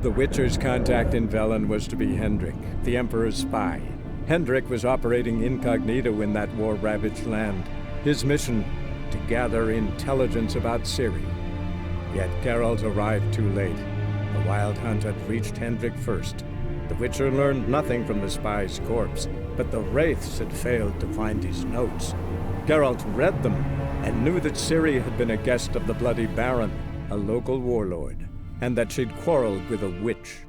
The Witcher's contact in Velen was to be Hendrik, the Emperor's spy. Hendrik was operating incognito in that war-ravaged land. His mission, to gather intelligence about Ciri. Yet Geralt arrived too late. The Wild Hunt had reached Hendrik first. The Witcher learned nothing from the spy's corpse, but the Wraiths had failed to find his notes. Geralt read them and knew that Ciri had been a guest of the Bloody Baron, a local warlord, and that she'd quarreled with a witch.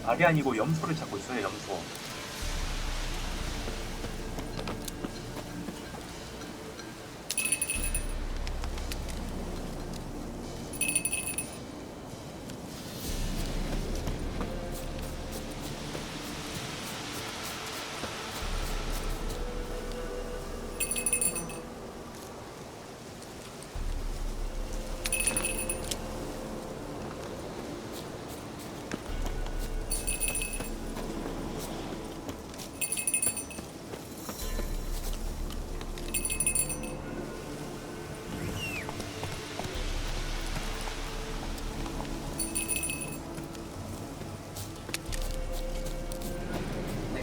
알이 아니고 염소를 찾고 있어요. 염소.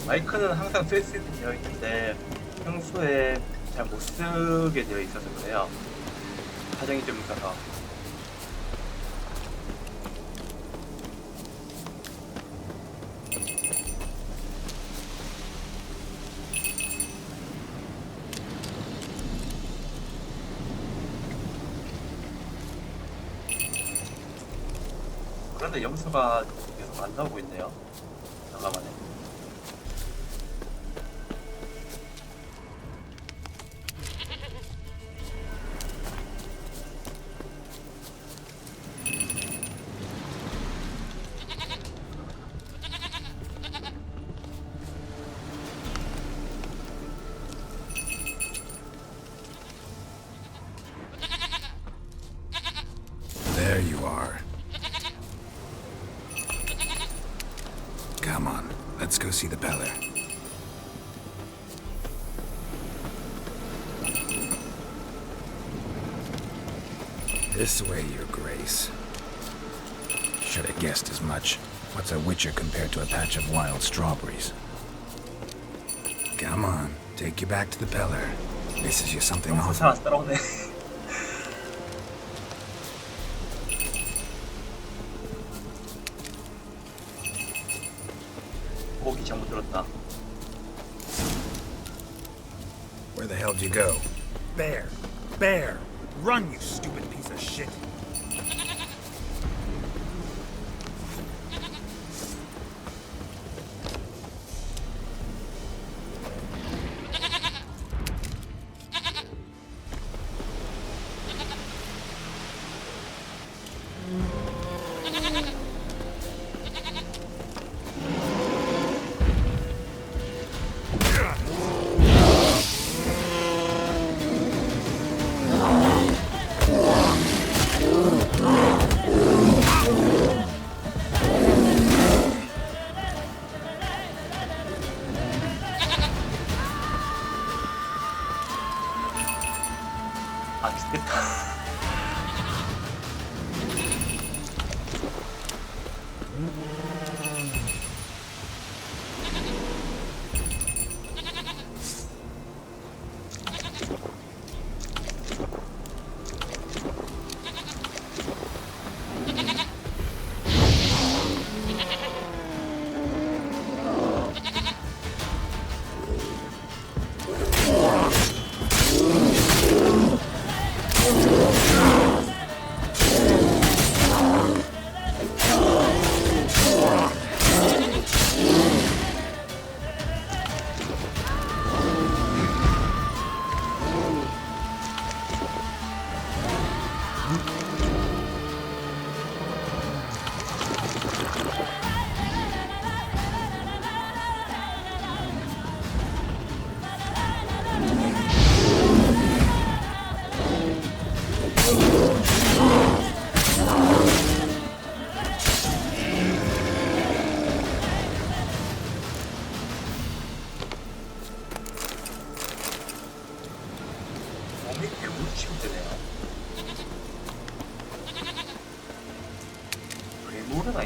마이크는 항상 쓸 수 있게 되어 있는데 평소에 잘 못 쓰게 되어 있어서 그래요. 사정이 좀 있어서. 그런데 염소가 계속 안 나오고 있네요. 잠깐만요. There you are. Come on, let's go see the Peller. This way, Your Grace. Should have guessed as much. What's a witcher compared to a patch of wild strawberries? Come on, take you back to the Peller. This is you something 염소 awesome. 잘 따라오네. 고기 잘못 들었다. Where the hell did you go? Bear! Bear! Run, you stupid piece of shit! 아, 죽겠다.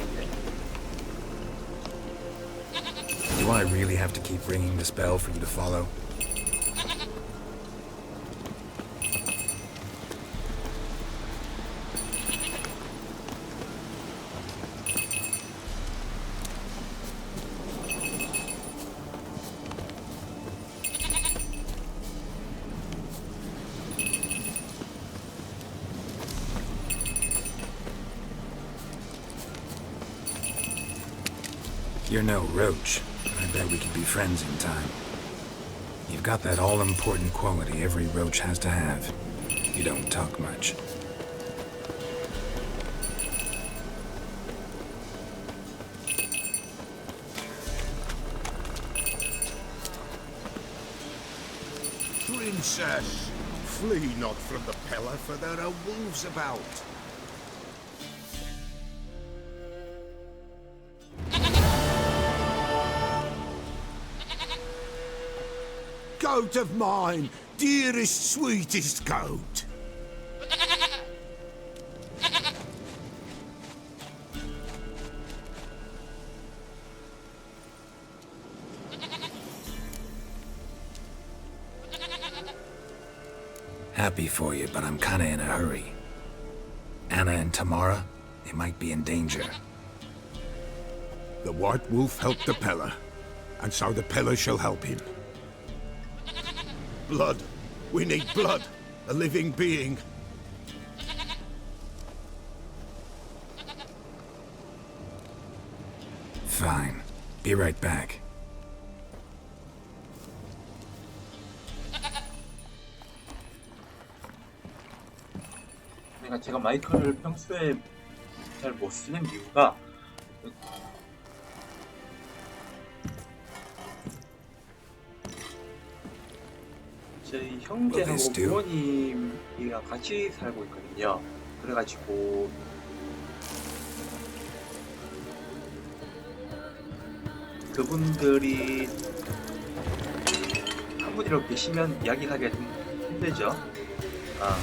있네. Do I really have to keep ringing this bell for you to follow? You're no roach. I bet we could be friends in time. You've got that all-important quality every roach has to have. You don't talk much. Princess, flee not from the Pella, for there are wolves about. Goat of mine, dearest, sweetest goat. Happy for you, but I'm kinda in a hurry. Anna and Tamara, they might be in danger. The White Wolf helped the Pella, and so the Pella shall help him. Blood. We need blood. A living being. Fine. Be right back. 그러니까 제가 마이크를 평소에 잘 못 쓰는 이유가 저희 형제하고 부모님이랑 같이 살고 있거든요. 그래가지고 그분들이 한 분이라도 계시면 이야기하기가 좀 힘들죠. 아.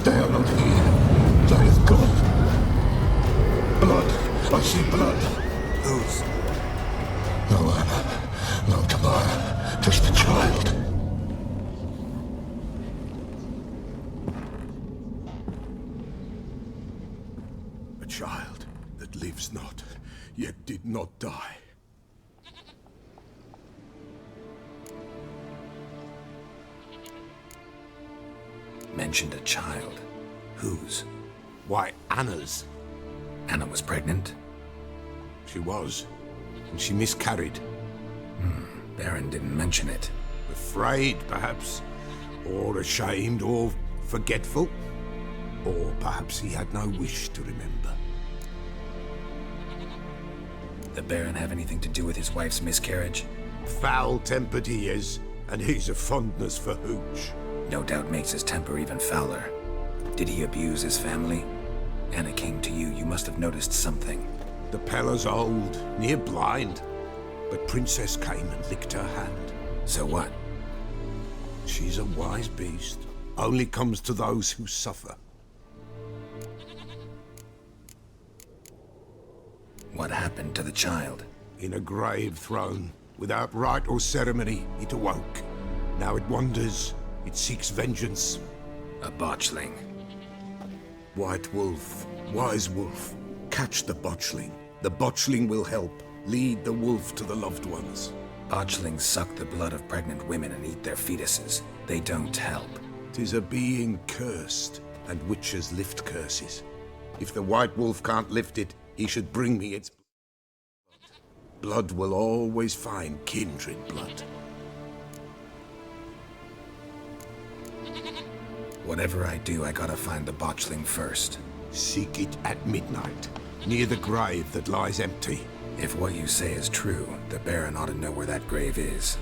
They are not here. They have gone. Blood. I see blood. Whose? No Anna. No Tamara. Just a child. A child that lives not, yet did not die. Mentioned a child. Whose? Why, Anna's. Anna was pregnant? She was, and she miscarried. Baron didn't mention it. Afraid, perhaps, or ashamed, or forgetful. Or perhaps he had no wish to remember. The Baron have anything to do with his wife's miscarriage? Foul-tempered he is, and he's a fondness for hooch. No doubt makes his temper even fouler. Did he abuse his family? Anna came to you. You must have noticed something. The Pella's old, near blind, but Princess came and licked her hand. So what? She's a wise beast. Only comes to those who suffer. What happened to the child? In a grave thrown, without rite or ceremony, it awoke. Now it wanders. It seeks vengeance. A botchling. White Wolf, Wise Wolf, catch the botchling. The botchling will help. Lead the wolf to the loved ones. Botchlings suck the blood of pregnant women and eat their fetuses. They don't help. 'Tis a being cursed, and witches lift curses. If the White Wolf can't lift it, he should bring me its blood. Blood will always find kindred blood. Whatever I do, I gotta find the botchling first. Seek it at midnight, near the grave that lies empty. If what you say is true, the Baron ought to know where that grave is.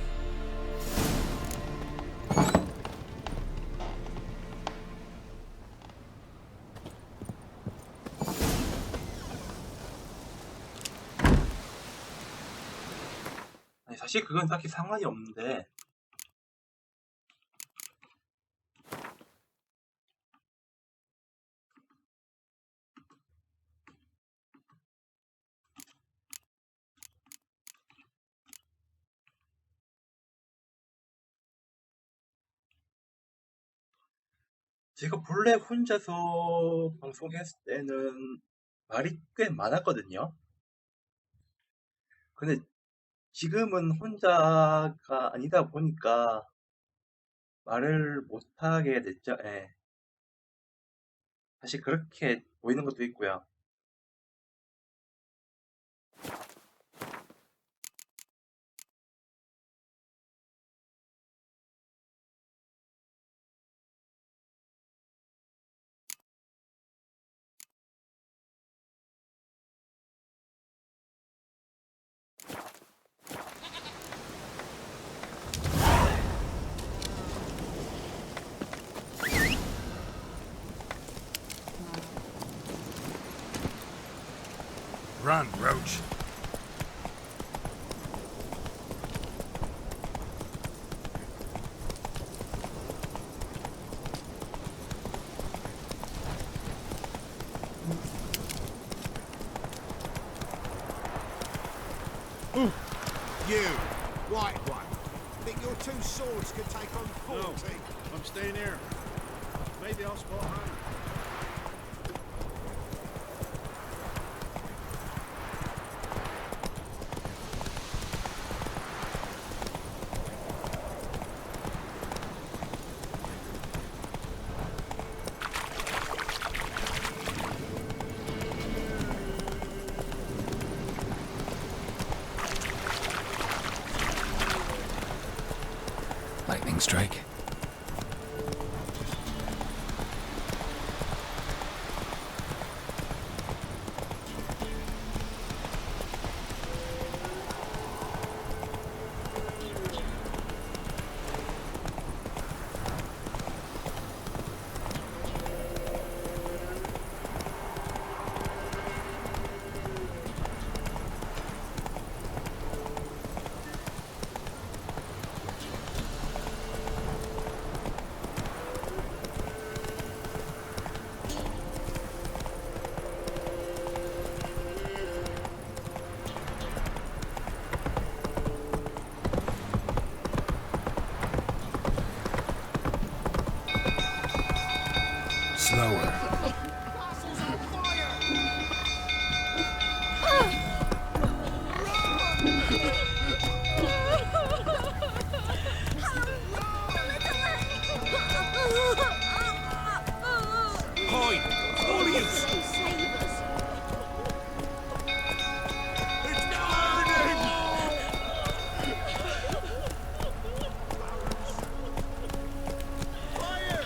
사실 그건 딱히 상관이 없는데 제가 본래 혼자서 방송했을 때는 말이 꽤 많았거든요. 근데 지금은 혼자가 아니다 보니까 말을 못하게 됐죠. 예. 사실 그렇게 보이는 것도 있고요. Run, Roach. You, white one. Think your two swords could take on 40? No, I'm staying here. Maybe I'll spot higher. Lightning strike. Slower. Hide! All of you! It's burning! Fire!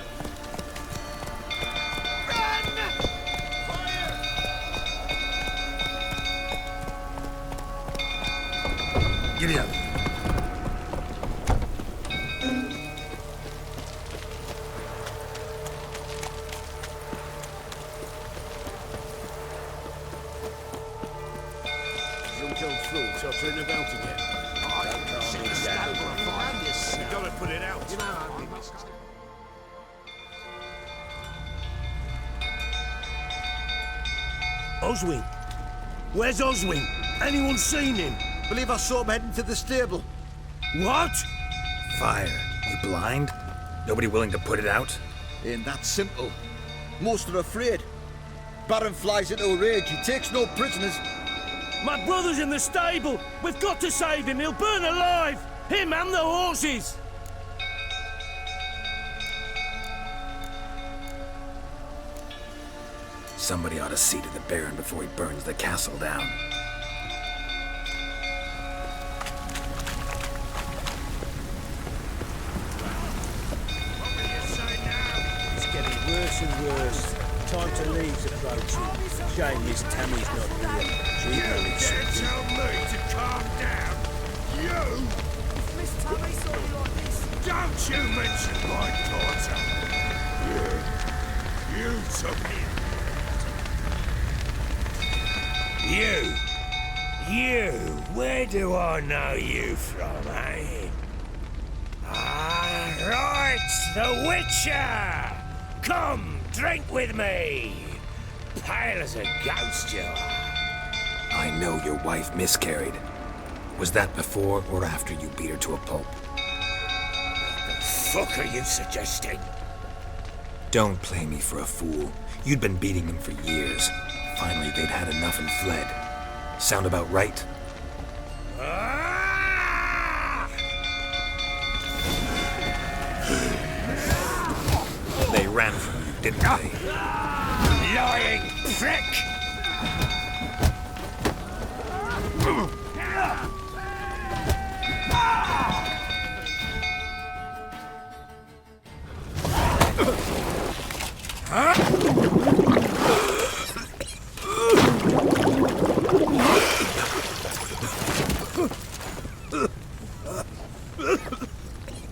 Run! Fire! Giddy up. Drunk old fool tottering about again. Don't calm me down. You gotta put it out. You know how big this is. Oswin. Where's Oswin? Anyone seen him? Believe I saw him heading to the stable. What? Fire. You blind? Nobody willing to put it out? Ain't that simple. Most are afraid. Baron flies into a rage. He takes no prisoners. My brother's in the stable. We've got to save him. He'll burn alive. Him and the horses. Somebody ought to see to the Baron before he burns the castle down. It's getting worse and worse. Time to leave's approaching. Shame Miss Tammy's not here. She'd know it's something. Tell me to calm down. You? If Miss Tammy saw you like this... Don't you mention my daughter. You took me. You. You, where do I know you from, eh? Ah, right, the Witcher! Come, drink with me! Pale as a ghost you are. I know your wife miscarried. Was that before or after you beat her to a pulp? What the fuck are you suggesting? Don't play me for a fool. You'd been beating them for years. Finally, they'd had enough and fled. Sound about right? Ah! They ran from you, didn't they? Lying prick!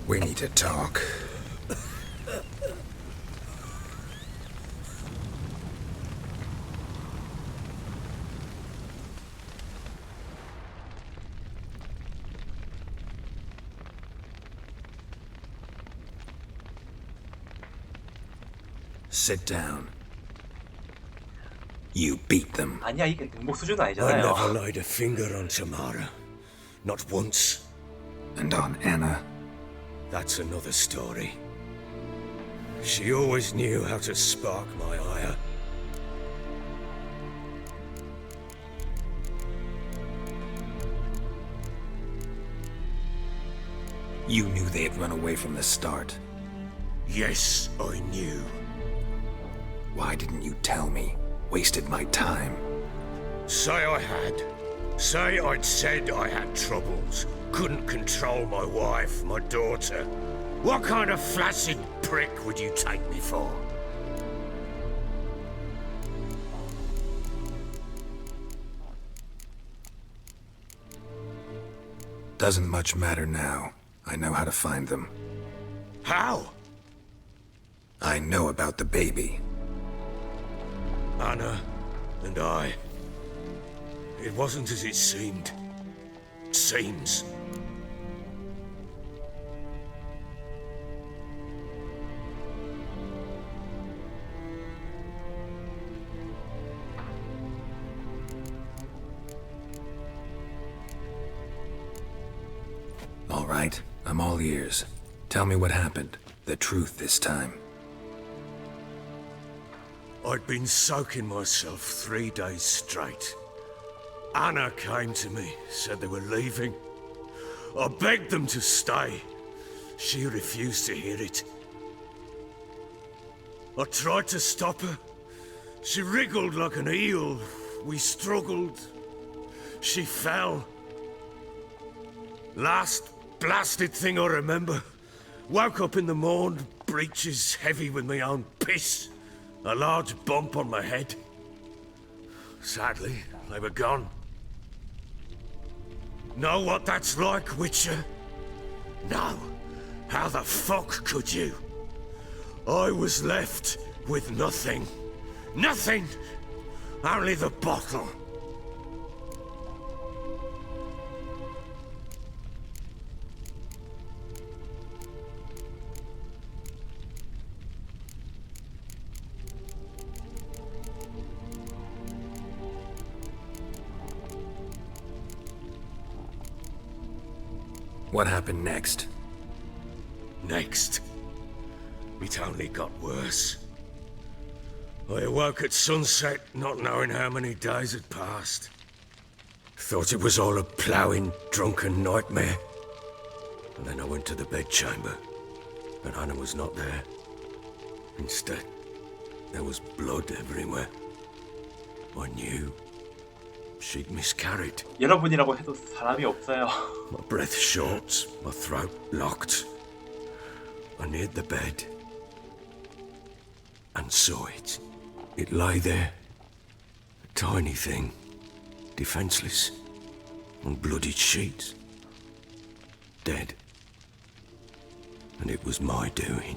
We need to talk. Sit down. You beat them. 아니야, 이게 능복 수준 I 아니잖아요. never laid a finger on Tamara. Not once. And on Anna. That's another story. She always knew how to spark my ire. You knew they had run away from the start. Yes, I knew. Why didn't you tell me? Wasted my time. Say I had. Say I'd said I had troubles. Couldn't control my wife, my daughter. What kind of flaccid prick would you take me for? Doesn't much matter now. I know how to find them. How? I know about the baby. Anna and I. It wasn't as it seemed. Seems. All right, I'm all ears. Tell me what happened. The truth this time. I'd been soaking myself 3 days straight. Anna came to me, said they were leaving. I begged them to stay. She refused to hear it. I tried to stop her. She wriggled like an eel. We struggled. She fell. Last blasted thing I remember. Woke up in the morn, breeches heavy with my own piss. A large bump on my head. Sadly, they were gone. Know what that's like, Witcher? No. How the fuck could you? I was left with nothing. Nothing! Only the bottle. What happened next? Next. It only got worse. I awoke at sunset, not knowing how many days had passed. Thought it was all a ploughing, drunken nightmare. And then I went to the bedchamber, and Anna was not there. Instead, there was blood everywhere. I knew she'd miscarried. 여러분이라고 해도 사람이 없어요. My breath short, my throat locked. I neared the bed and saw it. It lay there, a tiny thing, defenseless, on bloodied sheets, dead. And it was my doing.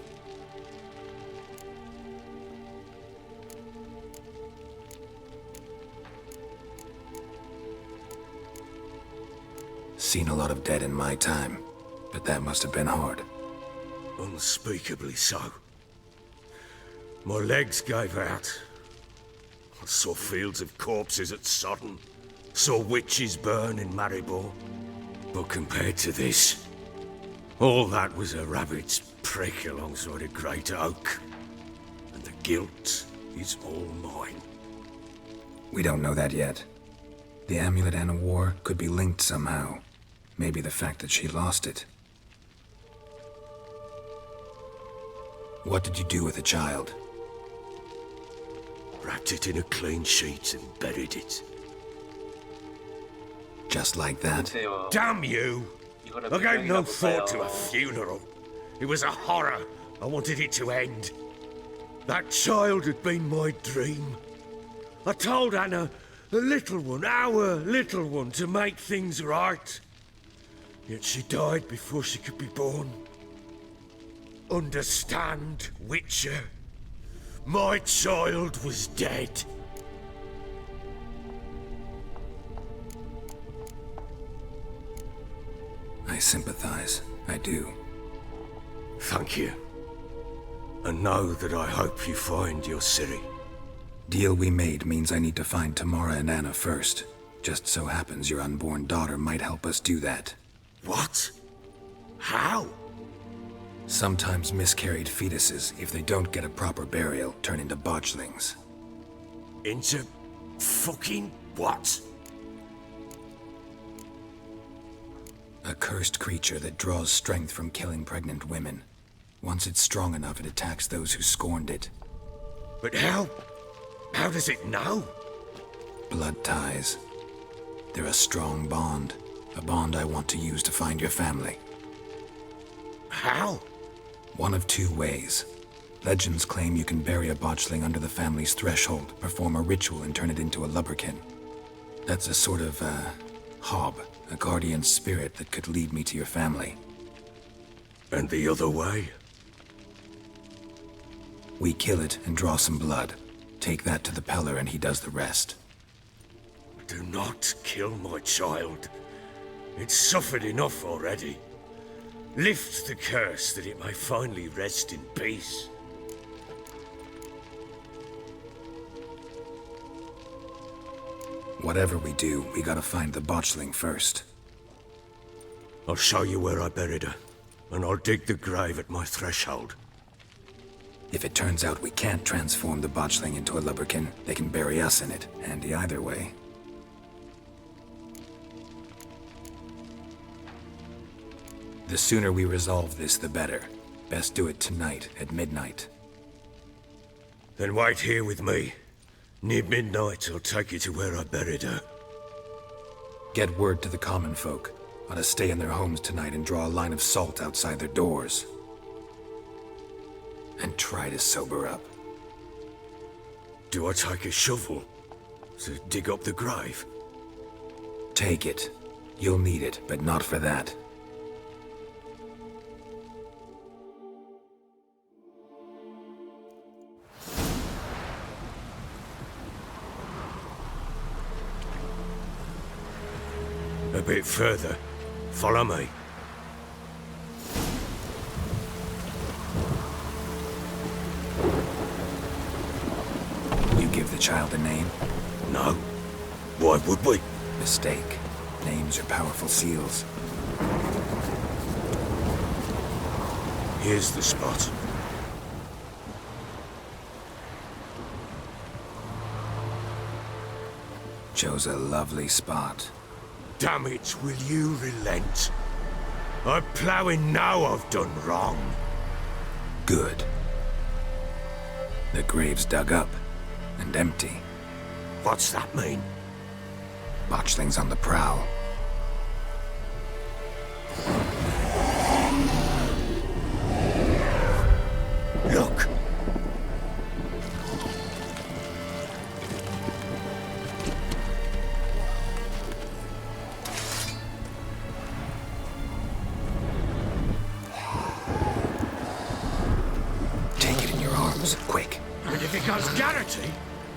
Seen a lot of dead in my time, but that must have been hard. Unspeakably so. My legs gave out. I saw fields of corpses at Sodden. Saw witches burn in Maribor. But compared to this, all that was a rabbit's prick alongside a great oak. And the guilt is all mine. We don't know that yet. The amulet and a war could be linked somehow. Maybe the fact that she lost it. What did you do with the child? Wrapped it in a clean sheet and buried it. Just like that? 보세요. Damn you! 이거는 I gave no 분명히 thought to 볼까요? a funeral. It was a horror. I wanted it to end. That child had been my dream. I told Anna, the little one, our little one, to make things right. Yet she died before she could be born. Understand, Witcher? My child was dead. I sympathize. I do. Thank you. And know that I hope you find your Ciri. Deal we made means I need to find Tamara and Anna first. Just so happens your unborn daughter might help us do that. What? How? Sometimes miscarried fetuses, if they don't get a proper burial, turn into botchlings. Into fucking what? A cursed creature that draws strength from killing pregnant women. Once it's strong enough, it attacks those who scorned it. But how? How does it know? Blood ties. They're a strong bond. A bond I want to use to find your family. How? One of two ways. Legends claim you can bury a botchling under the family's threshold, perform a ritual, and turn it into a lubberkin. That's a sort of, hob, a guardian spirit that could lead me to your family. And the other way? We kill it and draw some blood. Take that to the Peller and he does the rest. Do not kill my child. It's suffered enough already. Lift the curse that it may finally rest in peace. Whatever we do, we gotta find the botchling first. I'll show you where I buried her, and I'll dig the grave at my threshold. If it turns out we can't transform the botchling into a lubberkin, they can bury us in it. Handy either way. The sooner we resolve this, the better. Best do it tonight, at midnight. Then wait here with me. Near midnight, I'll take you to where I buried her. Get word to the common folk. Ought to stay in their homes tonight and draw a line of salt outside their doors. And try to sober up. Do I take a shovel to dig up the grave? Take it. You'll need it, but not for that. A bit further. Follow me. You give the child a name? No. Why would we? Mistake. Names are powerful seals. Here's the spot. Chose a lovely spot. Damn it, will you relent? I'm ploughing now I've done wrong. Good. The grave's dug up and empty. What's that mean? Botchling's on the prowl. Look! Take it in your arms, quick. And if it goes Garrity,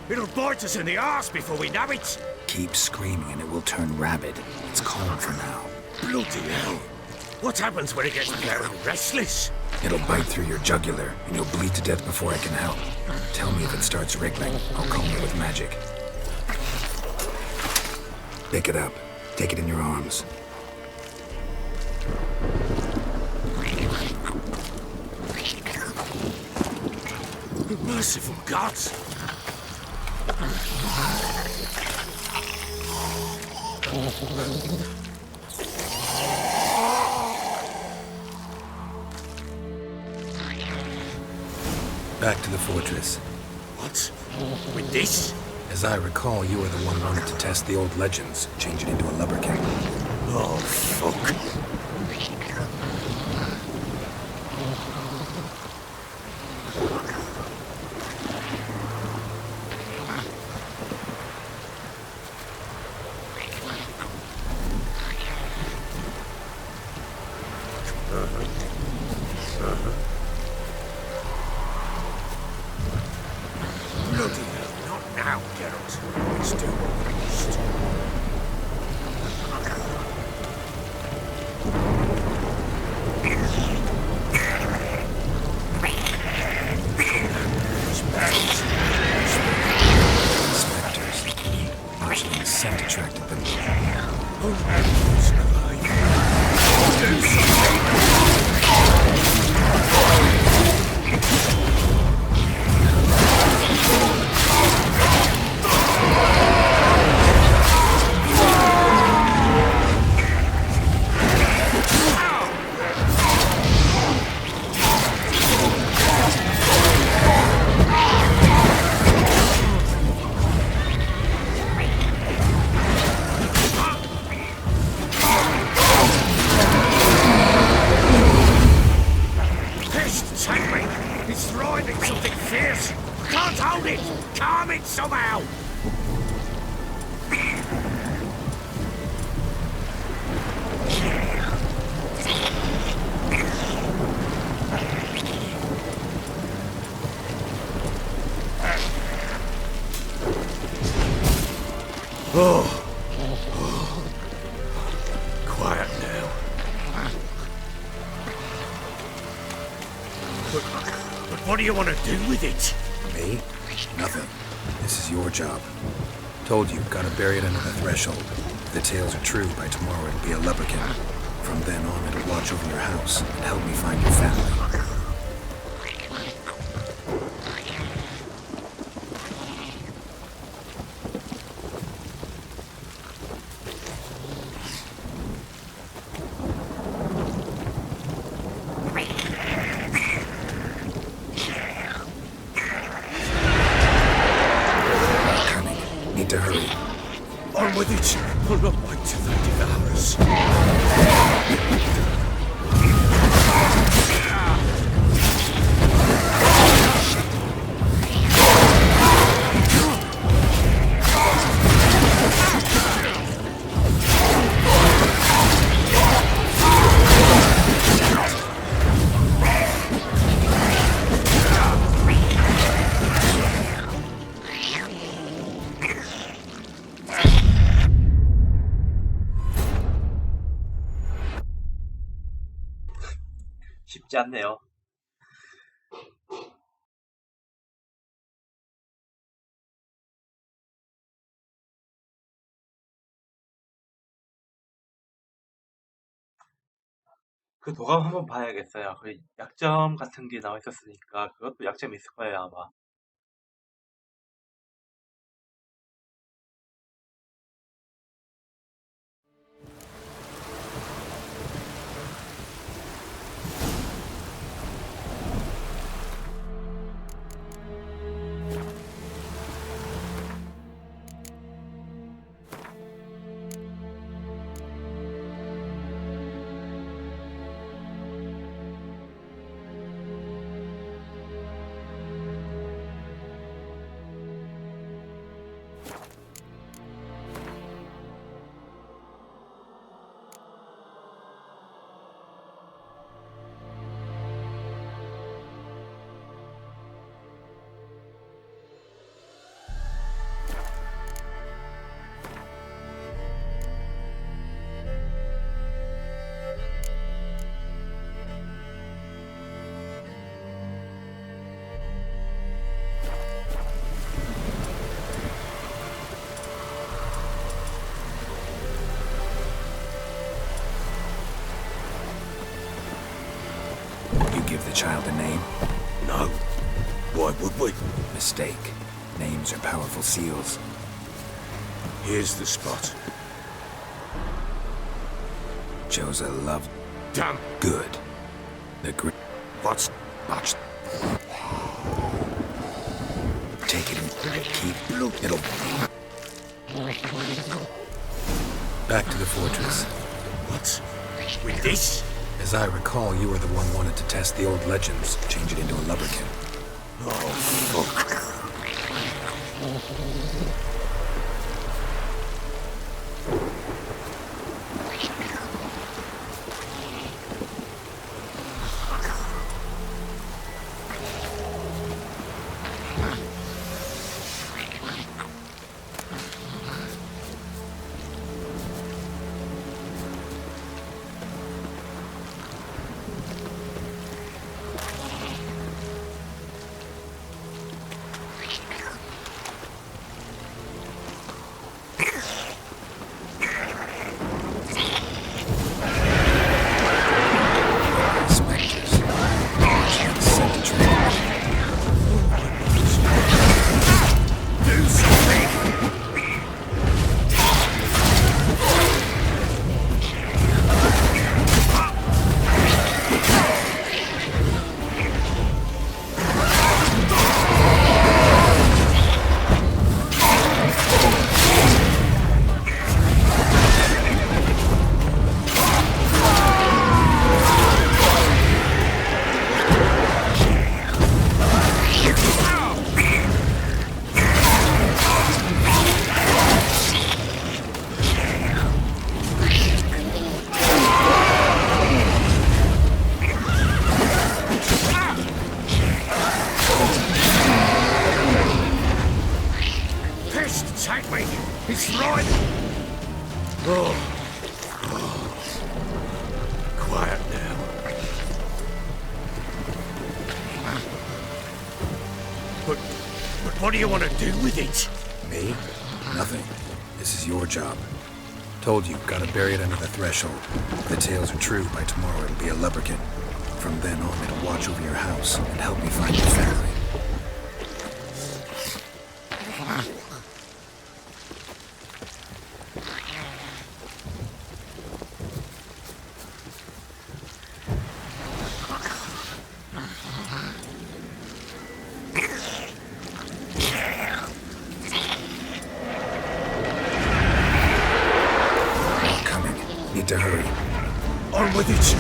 it'll bite us in the arse before we know it. Keep screaming and it will turn rabid. It's calm for now. Bloody hell! What happens when it gets very restless? It'll bite through your jugular, and you'll bleed to death before I can help. Tell me if it starts wriggling. I'll calm it with magic. Pick it up. Take it in your arms. Merciful gods! Back to the fortress. What? With this? As I recall, you were the one wanted to test the old legends, change it into a lubberkin. Oh, fuck. Bloody hell, not now, Geralt. It's too finished. Spectres. Actually, the scent attracted them. Oh, heavens alive. Do something! Pest, take me! It's thriving something fierce! I can't hold it! Calm it somehow! Quiet now. But what do you want to do with it? Me? Nothing. This is your job. Told you, gotta bury it under the threshold. If the tales are true, by tomorrow it'll be a lubberkin. From then on, it'll watch over your house and help me find your family. Need to hurry. On with it! I'll not wait till they devour us. 쉽지 않네요. 그 도감 한번 봐야겠어요. 그 약점 같은 게 나와 있었으니까 그것도 약점이 있을 거예요, 아마. child a name? No. Why would we? Mistake. Names are powerful seals. Here's the spot. Chose a love. Damn. Good. The great. What's... Watch. Take it and keep. It'll. Back to the fortress. What? With this? As I recall, you were the one wanted to test the old legends, change it into a lubberkin. Oh, fuck. Take me! He's right! Oh. Quiet now. But what do you want to do with it? Me? Nothing. This is your job. Told you, gotta bury it under the threshold. If the tales are true, by tomorrow it'll be a lubberkin. From then on, it'll watch over your house and help me find your family. Need to hurry. On with it!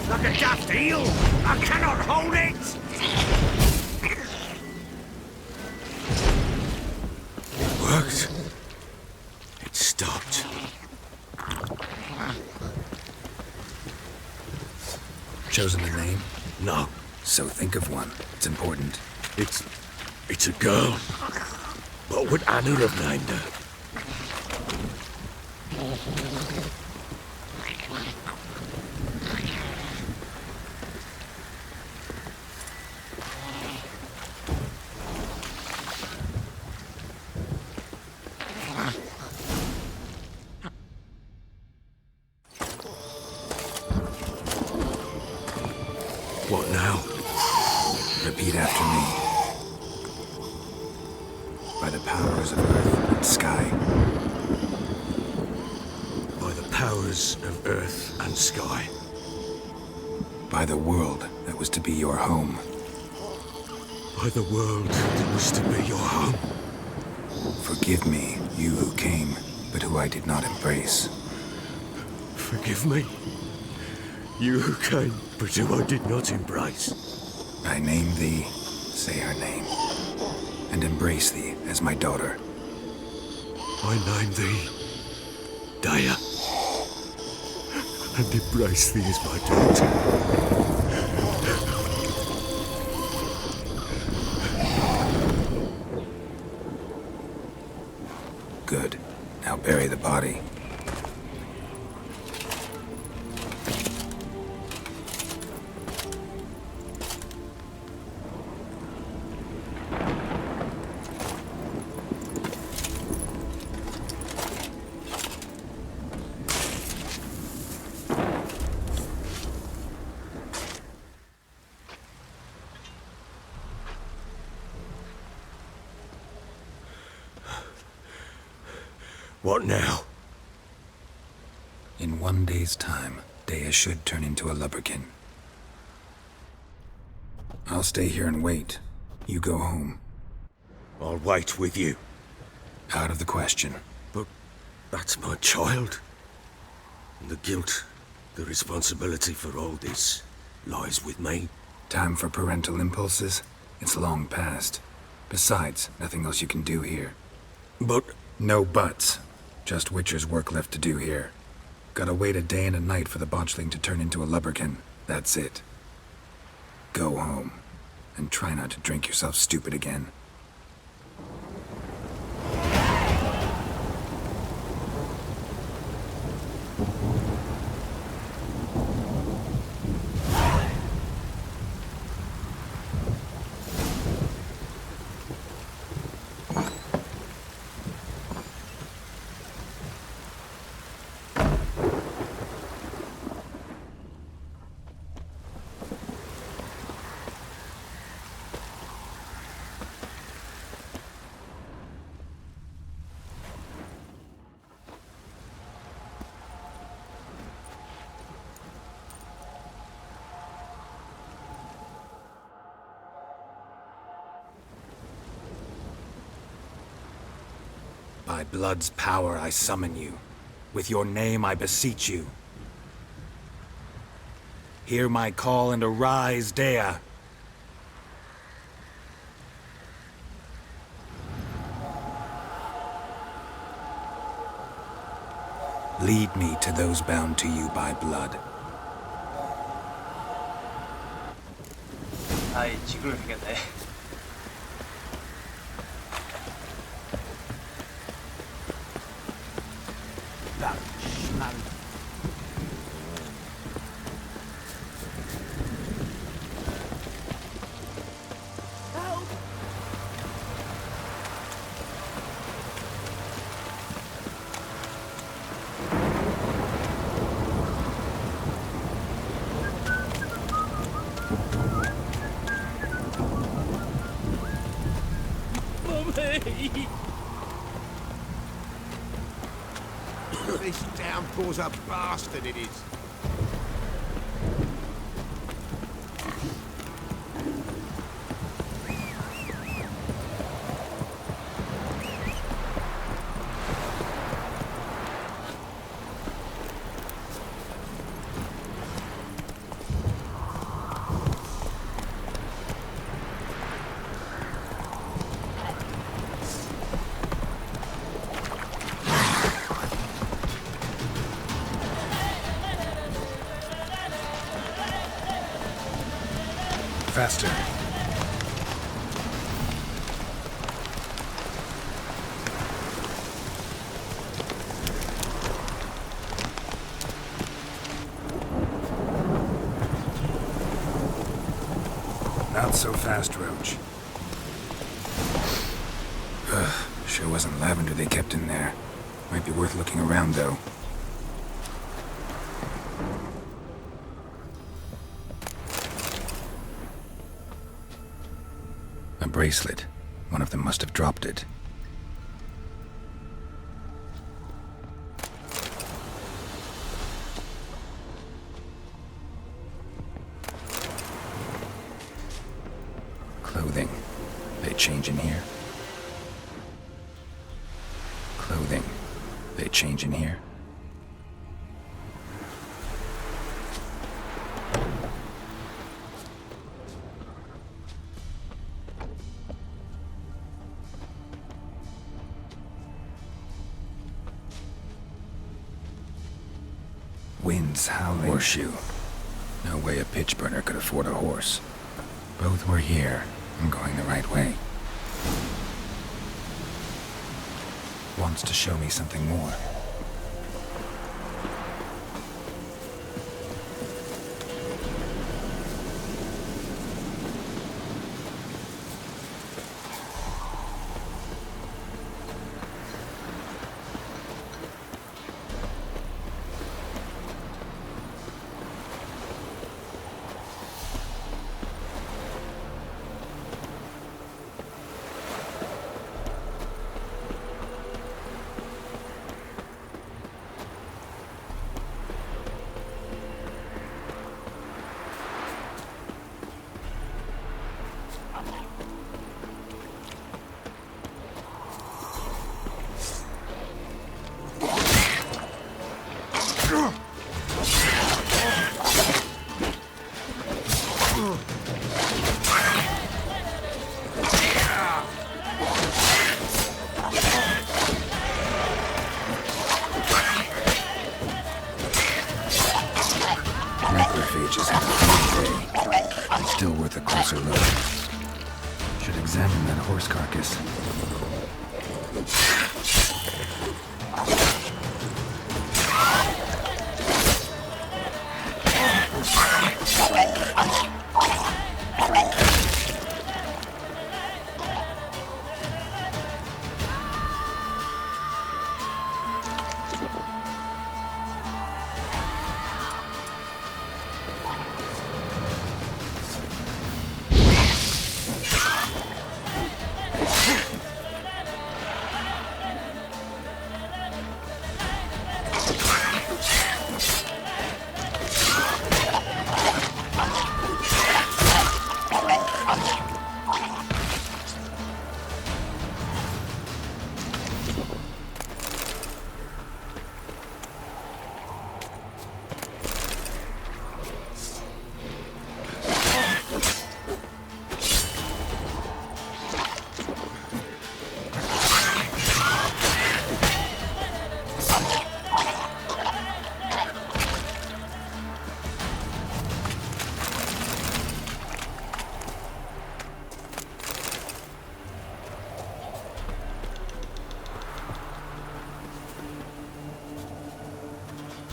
Like a daft eel! I cannot hold it! It worked. It stopped. Chosen a name? No. So think of one. It's important. It's a girl. What would Anu have named her? What now? Repeat after me. By the powers of earth and sky. By the powers of earth and sky. By the world that was to be your home. by the world that was to be your home. Forgive me, you who came, but who I did not embrace. Forgive me, you who came, but who I did not embrace. I name thee, say her name, and embrace thee as my daughter. I name thee Dea, and embrace thee as my daughter. Good. Now bury the body. What now? In 1 day's time, Dea should turn into a lubberkin. I'll stay here and wait. You go home. I'll wait with you. Out of the question. But that's my child. And the guilt, the responsibility for all this lies with me. Time for parental impulses? It's long past. Besides, nothing else you can do here. But No buts. Just Witcher's work left to do here. Gotta wait a day and a night for the botchling to turn into a lubberkin. That's it. Go home. And try not to drink yourself stupid again. By blood's power I summon you. With your name I beseech you. Hear my call and arise, Dea. Lead me to those bound to you by blood. 아이 지금을 생겼네. This downpour's a bastard, it is. Faster. Not so fast, Roach. Sure wasn't lavender they kept in there. Might be worth looking around, though. A bracelet. One of them must have dropped it. Clothing. change in here? Clothing, they change in here? Wind's howling. Horseshoe. No way a pitch burner could afford a horse. Both were here. I'm going the right way. Wants to show me something more. Necrophages had a field day. Still worth a closer look. Should examine that horse carcass.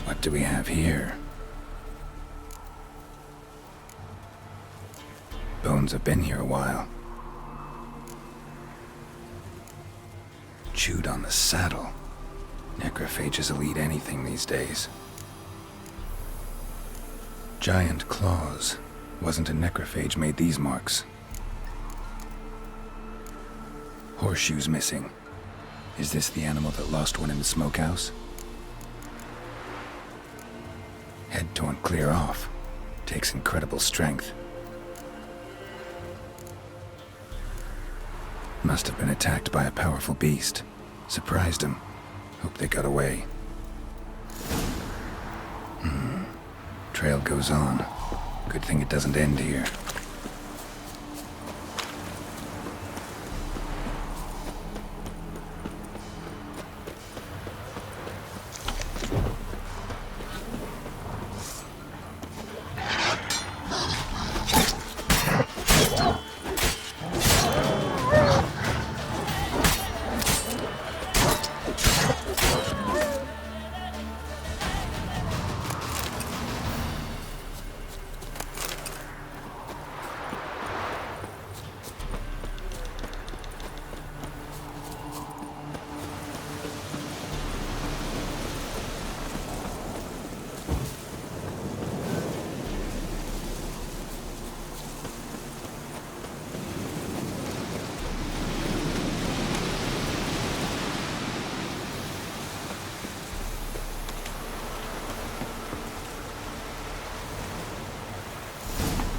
What do we have here? Bones have been here a while. Chewed on the saddle. Necrophages will eat anything these days. Giant claws. Wasn't a necrophage made these marks. Horseshoes missing. Is this the animal that lost one in the smokehouse? Head torn clear off. Takes incredible strength. Must have been attacked by a powerful beast. Surprised him. Hope they got away. Trail goes on. Good thing it doesn't end here.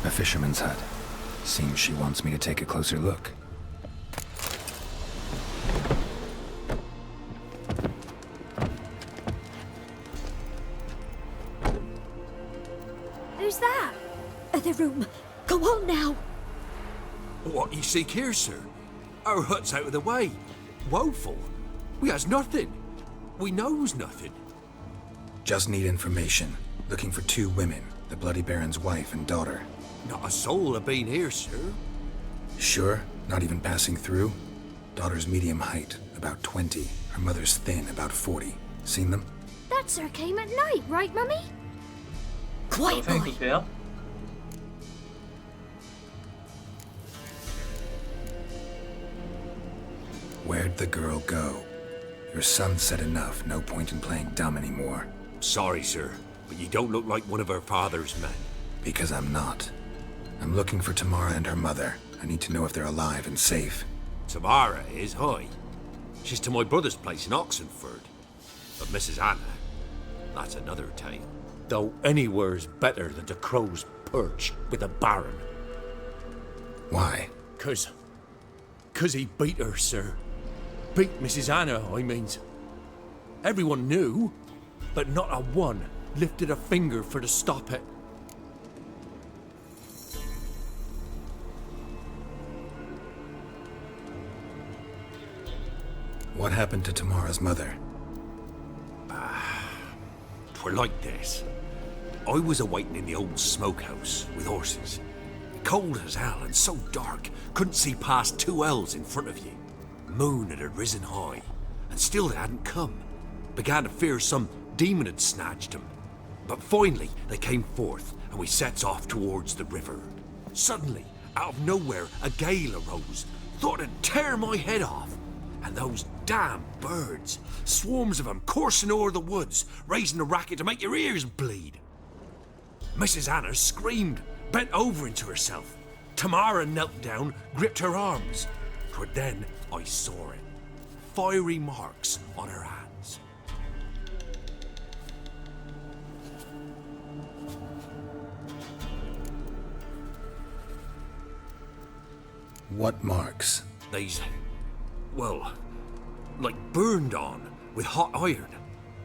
A fisherman's hut. Seems she wants me to take a closer look. of the room. Go on now. What you seek here, sir? Our hut's out of the way. Woeful. We has nothing. We knows nothing. Just need information. Looking for 2 women, the Bloody Baron's wife and daughter. Not a soul have been here, sir. Sure? Not even passing through? Daughter's medium height, about 20. Her mother's thin, about 40. Seen them? That sir came at night, right, Mummy? Quiet, 영상이 boy. 좋대요. Where'd the girl go? Your son said enough, no point in playing dumb anymore. Sorry, sir, but you don't look like one of her father's men. Because I'm not. I'm looking for Tamara and her mother. I need to know if they're alive and safe. Tamara is, hi. She's to my brother's place in Oxenford. But Mrs. Anna, that's another tale. Though anywhere's better than the Crow's Perch with a baron. Why? 'Cause he beat her, sir. Beat Mrs. Anna, I means. Everyone knew, but not a one lifted a finger for to stop it. What happened to Tamara's mother? Twere like this. I was awaiting in the old smokehouse with horses. Cold as hell and so dark, couldn't see past 2 ells in front of you. Moon had risen high, and still they hadn't come. Began to fear some demon had snatched them. But finally they came forth, and we sets off towards the river. Suddenly, out of nowhere, a gale arose. Thought it'd tear my head off. And those damn birds, swarms of them coursing o'er the woods, raising a racket to make your ears bleed. Mrs. Anna screamed, bent over into herself. Tamara knelt down, gripped her arms. 'Twere then I saw it. Fiery marks on her hands. What marks? They's, well, like burned on with hot iron.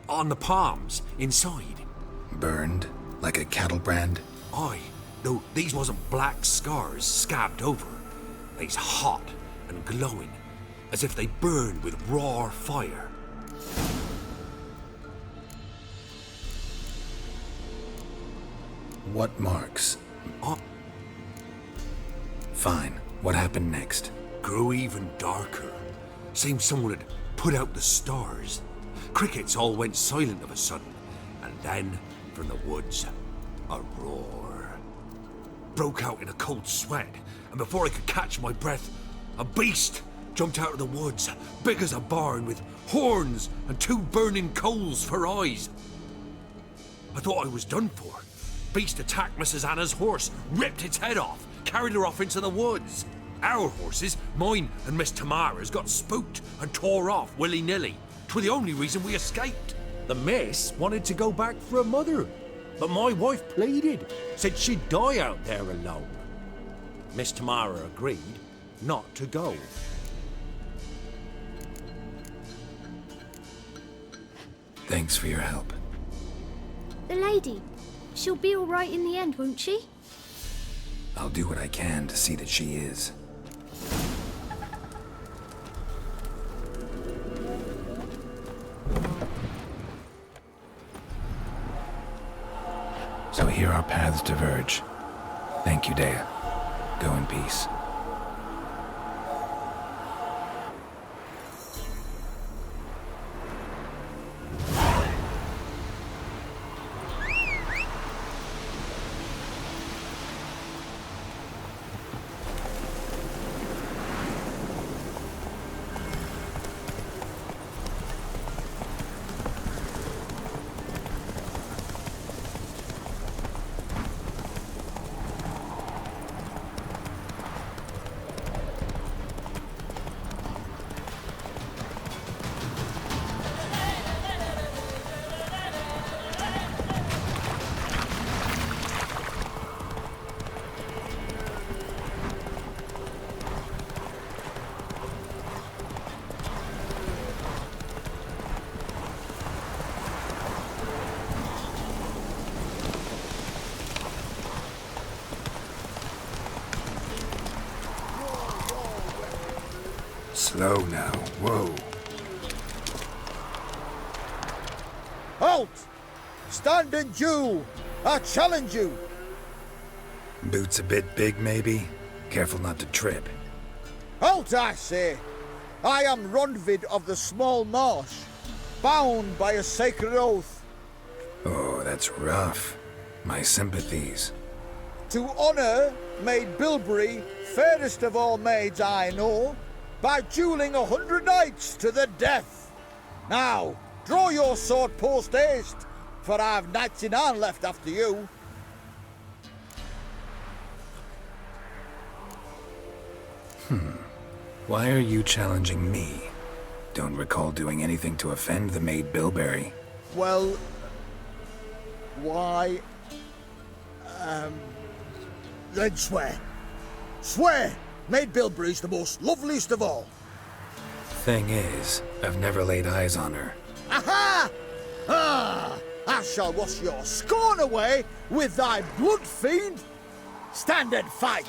On the palms, inside. Burned? Like a cattle brand? Aye, though these wasn't black scars scabbed over. They's hot and glowing, as if they burned with raw fire. What marks? Oh. Fine. What happened next? Grew even darker. Seemed someone had put out the stars. Crickets all went silent of a sudden, and then, from the woods, a roar. Broke out in a cold sweat, and before I could catch my breath, a beast jumped out of the woods, big as a barn, with horns and 2 burning coals for eyes. I thought I was done for. Beast attacked Mrs. Anna's horse, ripped its head off, carried her off into the woods. Our horses, mine and Miss Tamara's, got spooked and tore off willy-nilly. 'Twere the only reason we escaped. The miss wanted to go back for her mother, but my wife pleaded, said she'd die out there alone. Miss Tamara agreed not to go. Thanks for your help. The lady. She'll be all right in the end, won't she? I'll do what I can to see that she is. So here our paths diverge. Thank you, Dea. Go in peace. Slow now. Whoa. Halt! Stand and duel! I challenge you! Boots a bit big, maybe? Careful not to trip. Halt, I say! I am Rondvid of the Small Marsh, bound by a sacred oath. Oh, that's rough. My sympathies. To honour Maid Bilberry, fairest of all maids I know, by duelling 100 knights to the death. Now, draw your sword post haste, for I've knights in hand left after you. Why are you challenging me? Don't recall doing anything to offend the Maid Bilberry. Well, why... then swear. Swear! Maid Bilberry's the most loveliest of all. Thing is, I've never laid eyes on her. Aha! Ah! I shall wash your scorn away with thy blood, fiend! Stand and fight!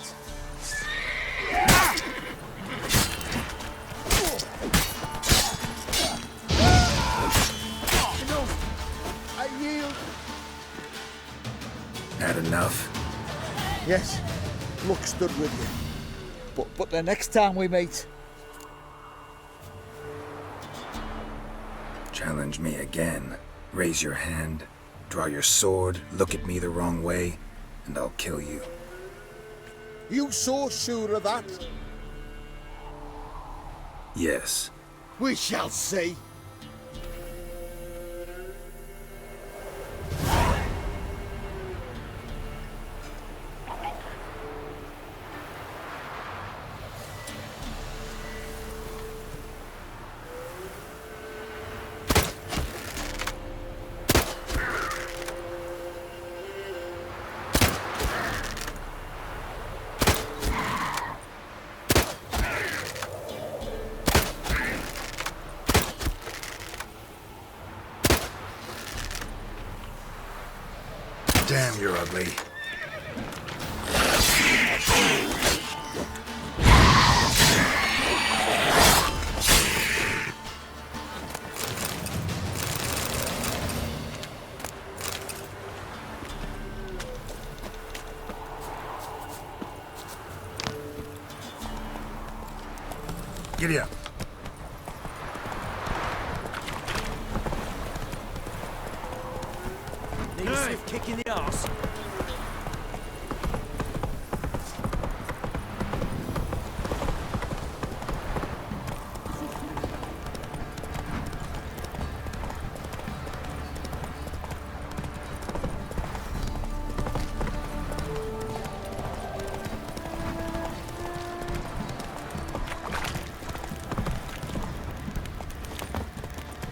Enough! I yield. Had enough? Yes, luck stood with you. But the next time we meet... Challenge me again. Raise your hand, draw your sword, look at me the wrong way, and I'll kill you. You so sure of that? Yes. We shall see. Damn, you're ugly. Giddy up. Need a swift kick in the arse.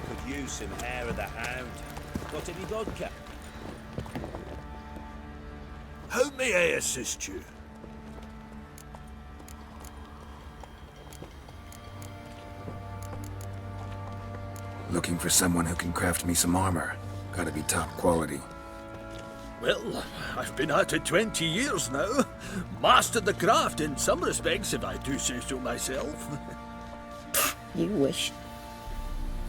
Could use some hair of the hound. Got any vodka? How may I assist you? Looking for someone who can craft me some armor. Gotta be top quality. Well, I've been at it 20 years now. Mastered the craft in some respects, if I do say so myself. You wish.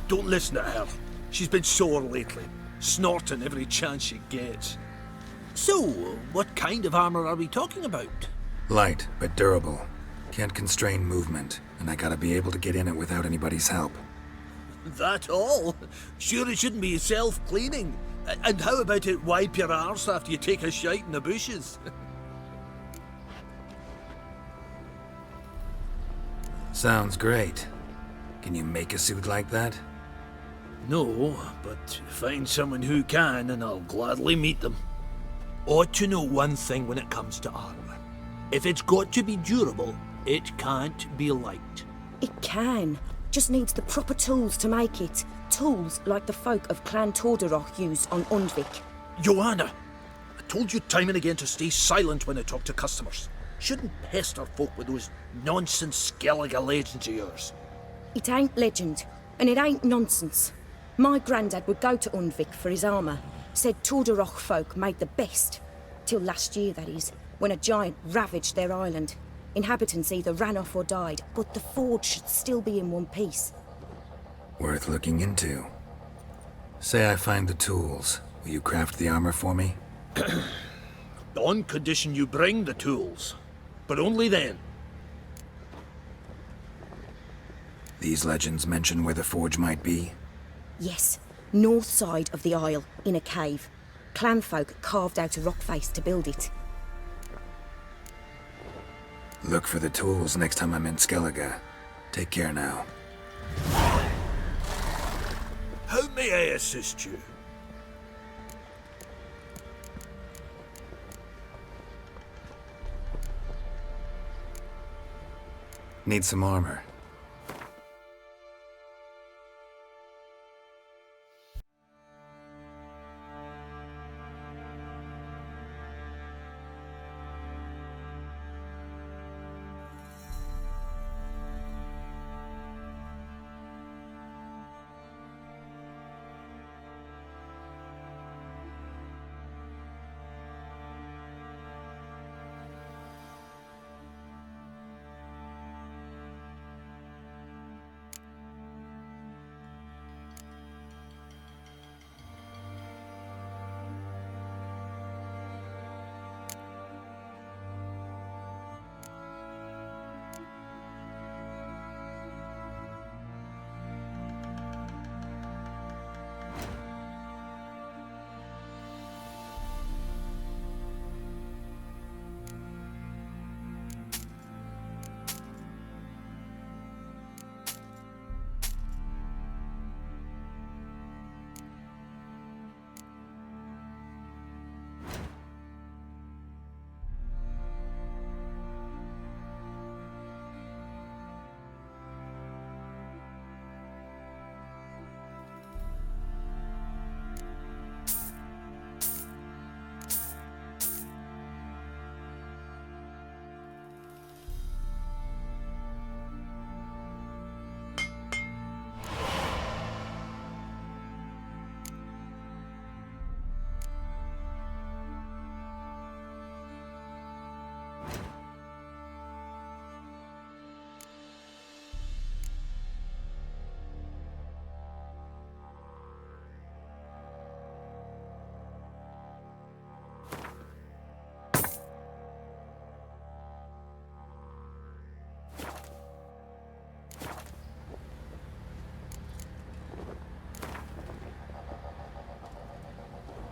Don't listen to her. She's been sore lately, snorting every chance she gets. So, what kind of armor are we talking about? Light, but durable. Can't constrain movement, and I gotta be able to get in it without anybody's help. That all? Sure it shouldn't be self-cleaning. And how about it wipe your arse after you take a shite in the bushes? Sounds great. Can you make a suit like that? No, but find someone who can and I'll gladly meet them. Ought to know one thing when it comes to armor. If it's got to be durable, it can't be light. It can. Just needs the proper tools to make it. Tools like the folk of Clan Torderoch use on Undvik. Joanna! I told you time and again to stay silent when I talk to customers. Shouldn't pester folk with those nonsense Skellige legends of yours. It ain't legend, and it ain't nonsense. My granddad would go to Undvik for his armour. Said Torderoch folk made the best. Till last year, that is, when a giant ravaged their island. Inhabitants either ran off or died, but the forge should still be in one piece. Worth looking into. Say I find the tools. Will you craft the armor for me? On condition you bring the tools. But only then. These legends mention where the forge might be? Yes, north side of the Isle, in a cave. Clanfolk carved out a rock face to build it. Look for the tools next time I'm in Skellige. Take care now. How may I assist you? Need some armor.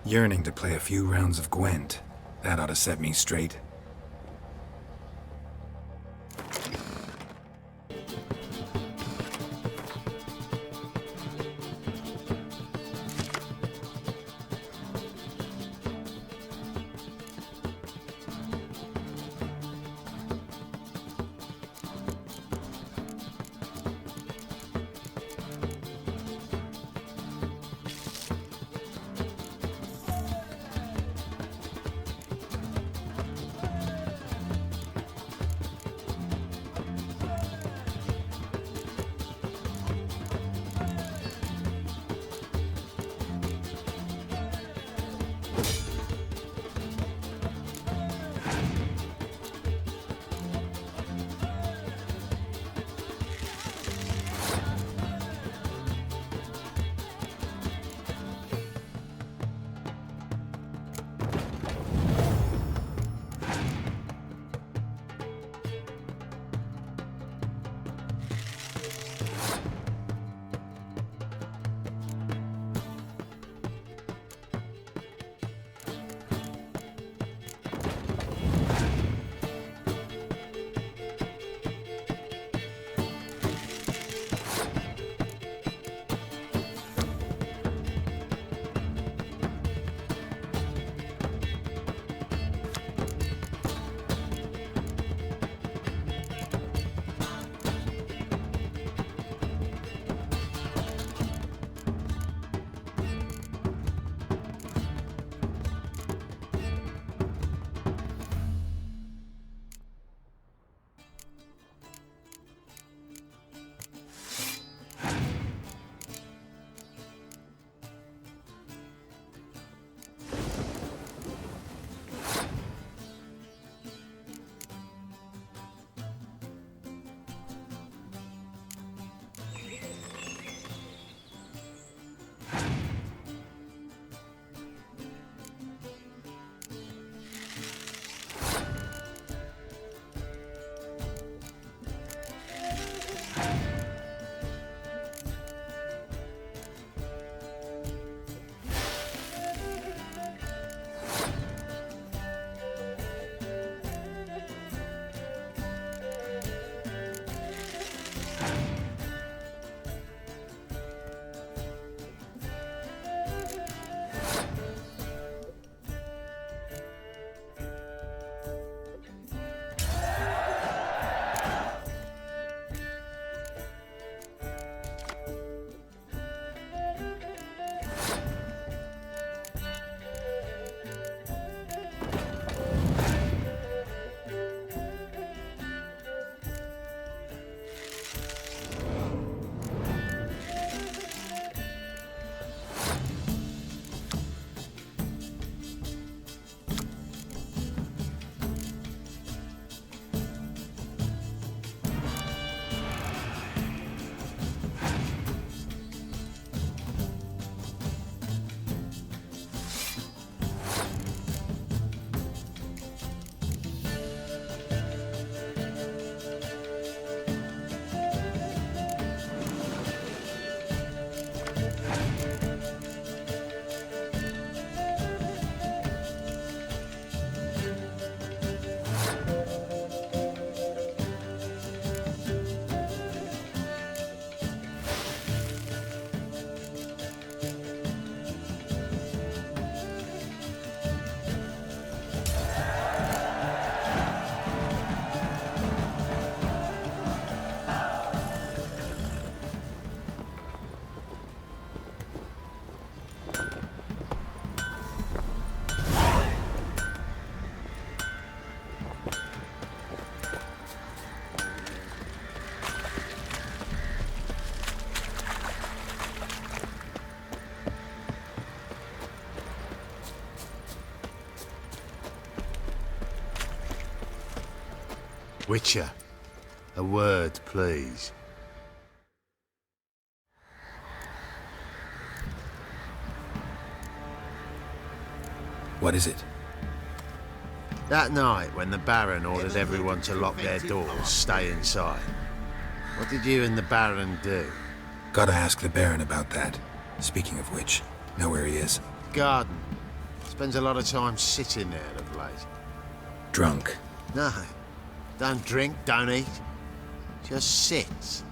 Yearning to play a few rounds of Gwent. That ought to set me straight. Witcher, a word, please. What is it? That night, when the Baron ordered everyone to lock their doors, stay inside. What did you and the Baron do? Gotta ask the Baron about that. Speaking of which, know where he is? Garden. Spends a lot of time sitting there of late. Drunk. No. Don't drink, don't eat. Just sits.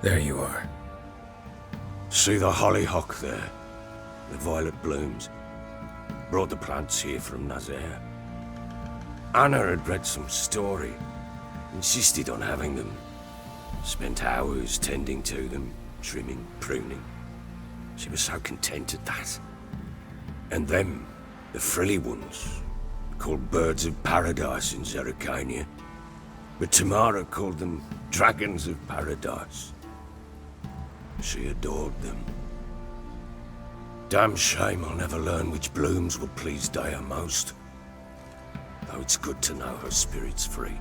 There you are. See the hollyhock there? The violet blooms. Brought the plants here from Nazaire. Anna had read some story. Insisted on having them. Spent hours tending to them, trimming, pruning. She was so content at that. And them, the frilly ones, called birds of paradise in Zerrikania. But Tamara called them dragons of paradise. She adored them. Damn shame I'll never learn which blooms would please Dea most. Though it's good to know her spirit's free.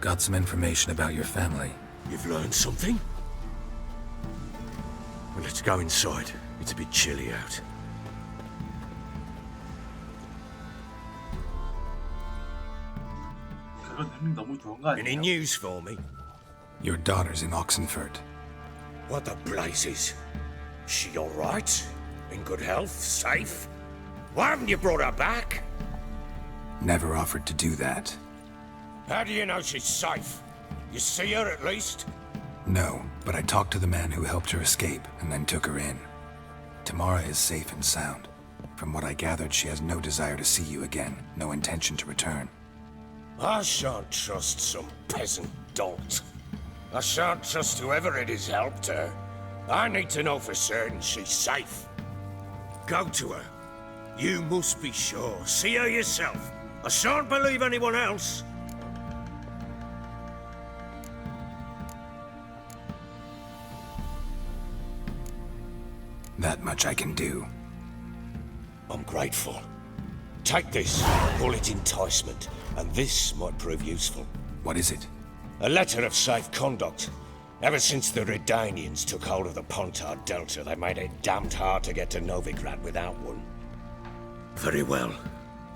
Got some information about your family. You've learned something? Well, let's go inside. It's a bit chilly out. 너무 좋은 거 Any 아니에요? news for me? Your daughter's in Oxenfurt. What the blazes? She all right? In good health? Safe? Why haven't you brought her back? Never offered to do that. How do you know she's safe? You see her at least? No, but I talked to the man who helped her escape and then took her in. Tamara is safe and sound. From what I gathered, she has no desire to see you again, no intention to return. I shan't trust some peasant dolt. I shan't trust whoever it is helped her. I need to know for certain she's safe. Go to her. You must be sure. See her yourself. I shan't believe anyone else. That much I can do. I'm grateful. Take this, call it enticement, and this might prove useful. What is it? A letter of safe conduct. Ever since the Redanians took hold of the Pontard Delta, they made it damned hard to get to Novigrad without one. Very well.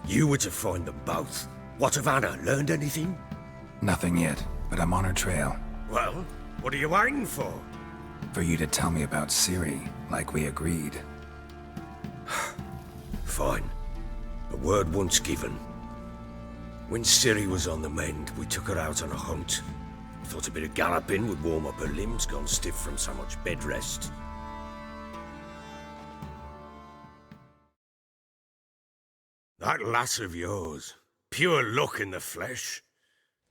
You were to find them both. What of Anna? Learned anything? Nothing yet, but I'm on her trail. Well, what are you waiting for? For you to tell me about Ciri, like we agreed. Fine. A word once given. When Ciri was on the mend, we took her out on a hunt. Thought a bit of galloping would warm up her limbs, gone stiff from so much bed rest. That lass of yours, pure luck in the flesh.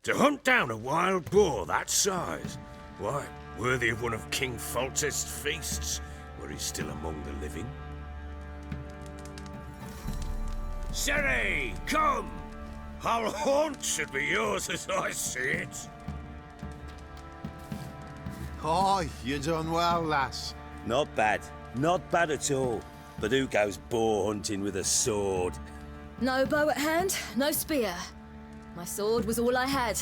To hunt down a wild boar that size, why, worthy of one of King Foltest's feasts, were he still among the living. Ciri, come! Our haunt should be yours as I see it. Aye, you done well, lass. Not bad. Not bad at all. But who goes boar hunting with a sword? No bow at hand, no spear. My sword was all I had.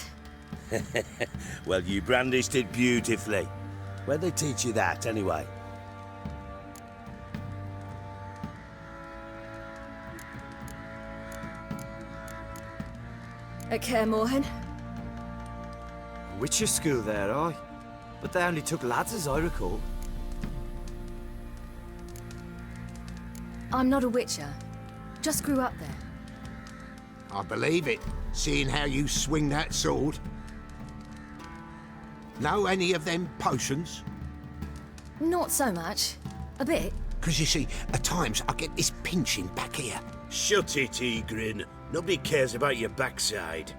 Well, you brandished it beautifully. Where'd they teach you that, anyway? At Kaer Morhen. Witcher school there, aye. But they only took lads, as I recall. I'm not a witcher. Just grew up there. I believe it, seeing how you swing that sword. Know any of them potions? Not so much. A bit. 'Cause you see, at times I get this pinching back here. Shut it, Egrin. Nobody cares about your backside.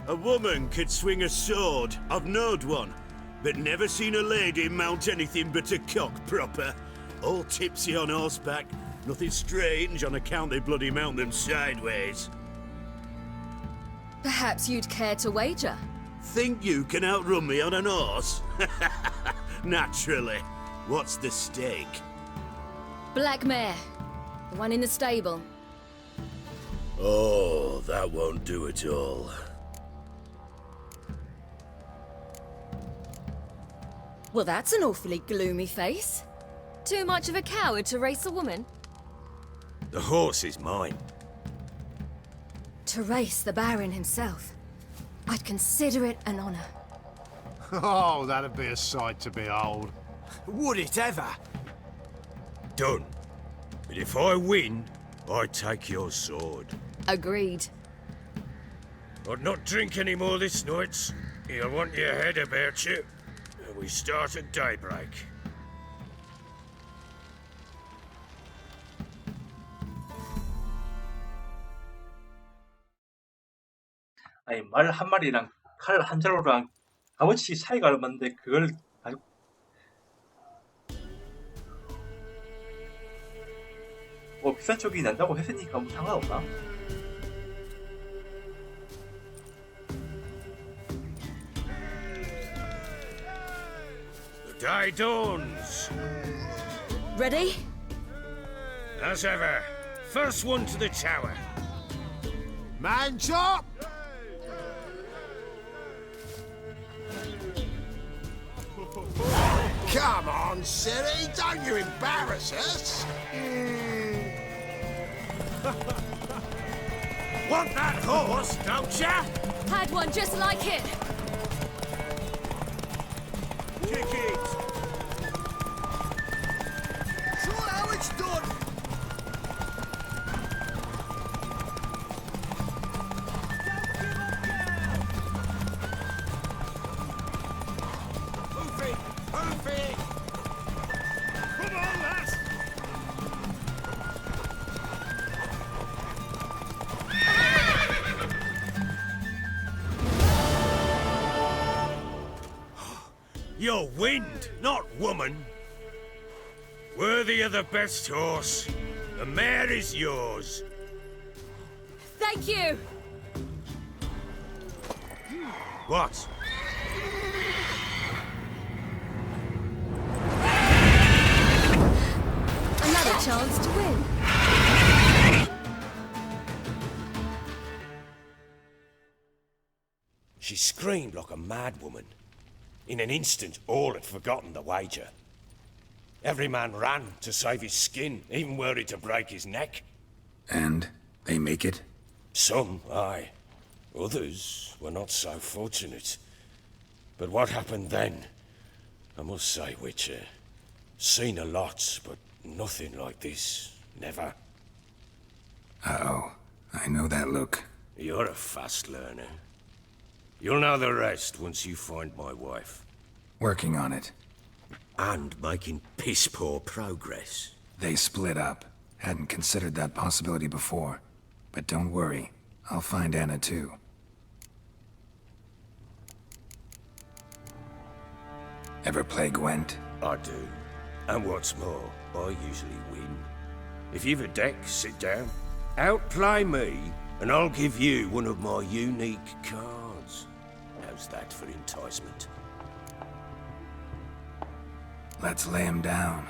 A woman could swing a sword. I've knowed one. But never seen a lady mount anything but a cock proper. All tipsy on horseback. Nothing strange on account they bloody mount them sideways. Perhaps you'd care to wager? Think you can outrun me on an horse? Naturally. What's the stake? Black mare. The one in the stable. Oh, that won't do at all. Well, that's an awfully gloomy face. Too much of a coward to race a woman? The horse is mine. To race the Baron himself. I'd consider it an honor. Oh, that'd be a sight to behold. Would it ever? Done. But if I win, I take your sword. Agreed. I'd not drink any more this night. You'll want your head about you. And we start at daybreak. 아니 말 한 마리랑 칼 한 자루랑 값어치 차이가 얼마인데 그걸 아주 뭐 비싼 쪽이 난다고 했으니까 뭐 상관없나? The day dawns. Ready? As ever, first one to the tower. Man chop! Come on, Ciri, don't you embarrass us. Want that horse, don't ya? Had one just like it. Kick it! Show how it's done. Move it! Move it! Come on, lads! You're wind, not woman. Worthy of the best horse. The mare is yours. Thank you. What? Another chance to win. She screamed like a mad woman. In an instant, all had forgotten the wager. Every man ran to save his skin, even were it to break his neck. And they make it? Some, aye. Others were not so fortunate. But what happened then? I must say, Witcher, seen a lot, but nothing like this. Never. Uh-oh. I know that look. You're a fast learner. You'll know the rest once you find my wife. Working on it. And making piss-poor progress. They split up. Hadn't considered that possibility before. But don't worry. I'll find Anna too. Ever play Gwent? I do. And what's more, I usually win. If you've a deck, sit down. Outplay me, and I'll give you one of my unique cards. How's that for enticement? Let's lay him down.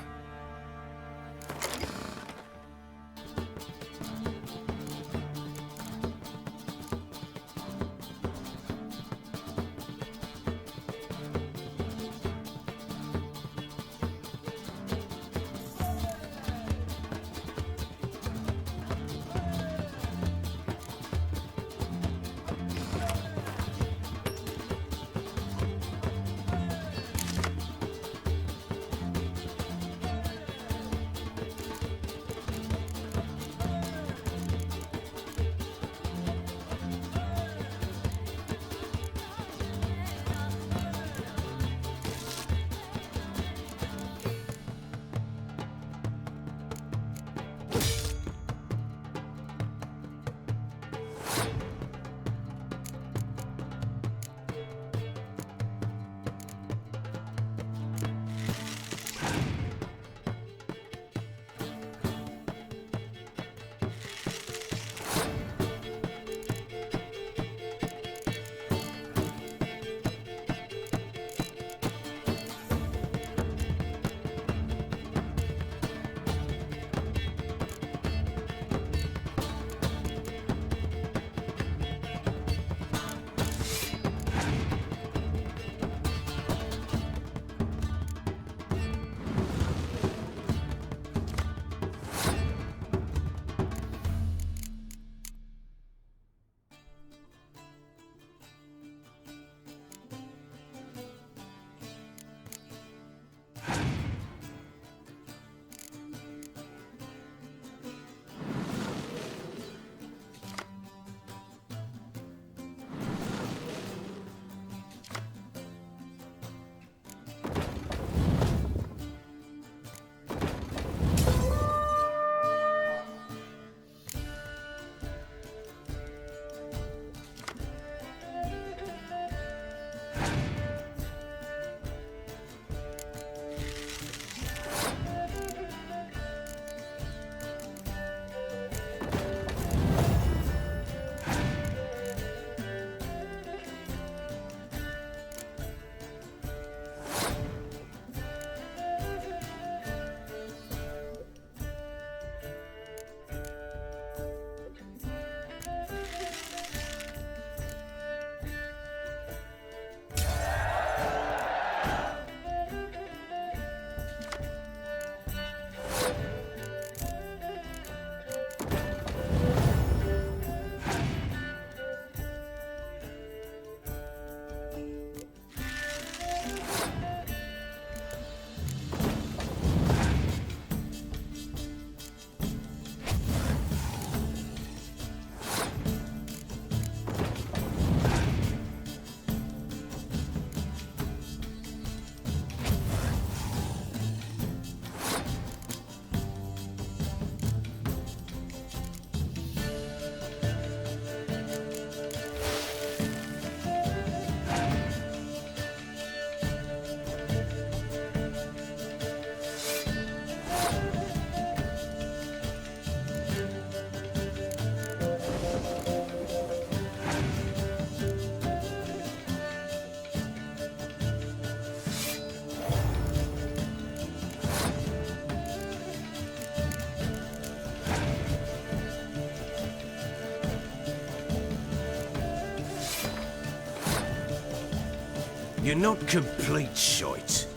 You're not complete shite,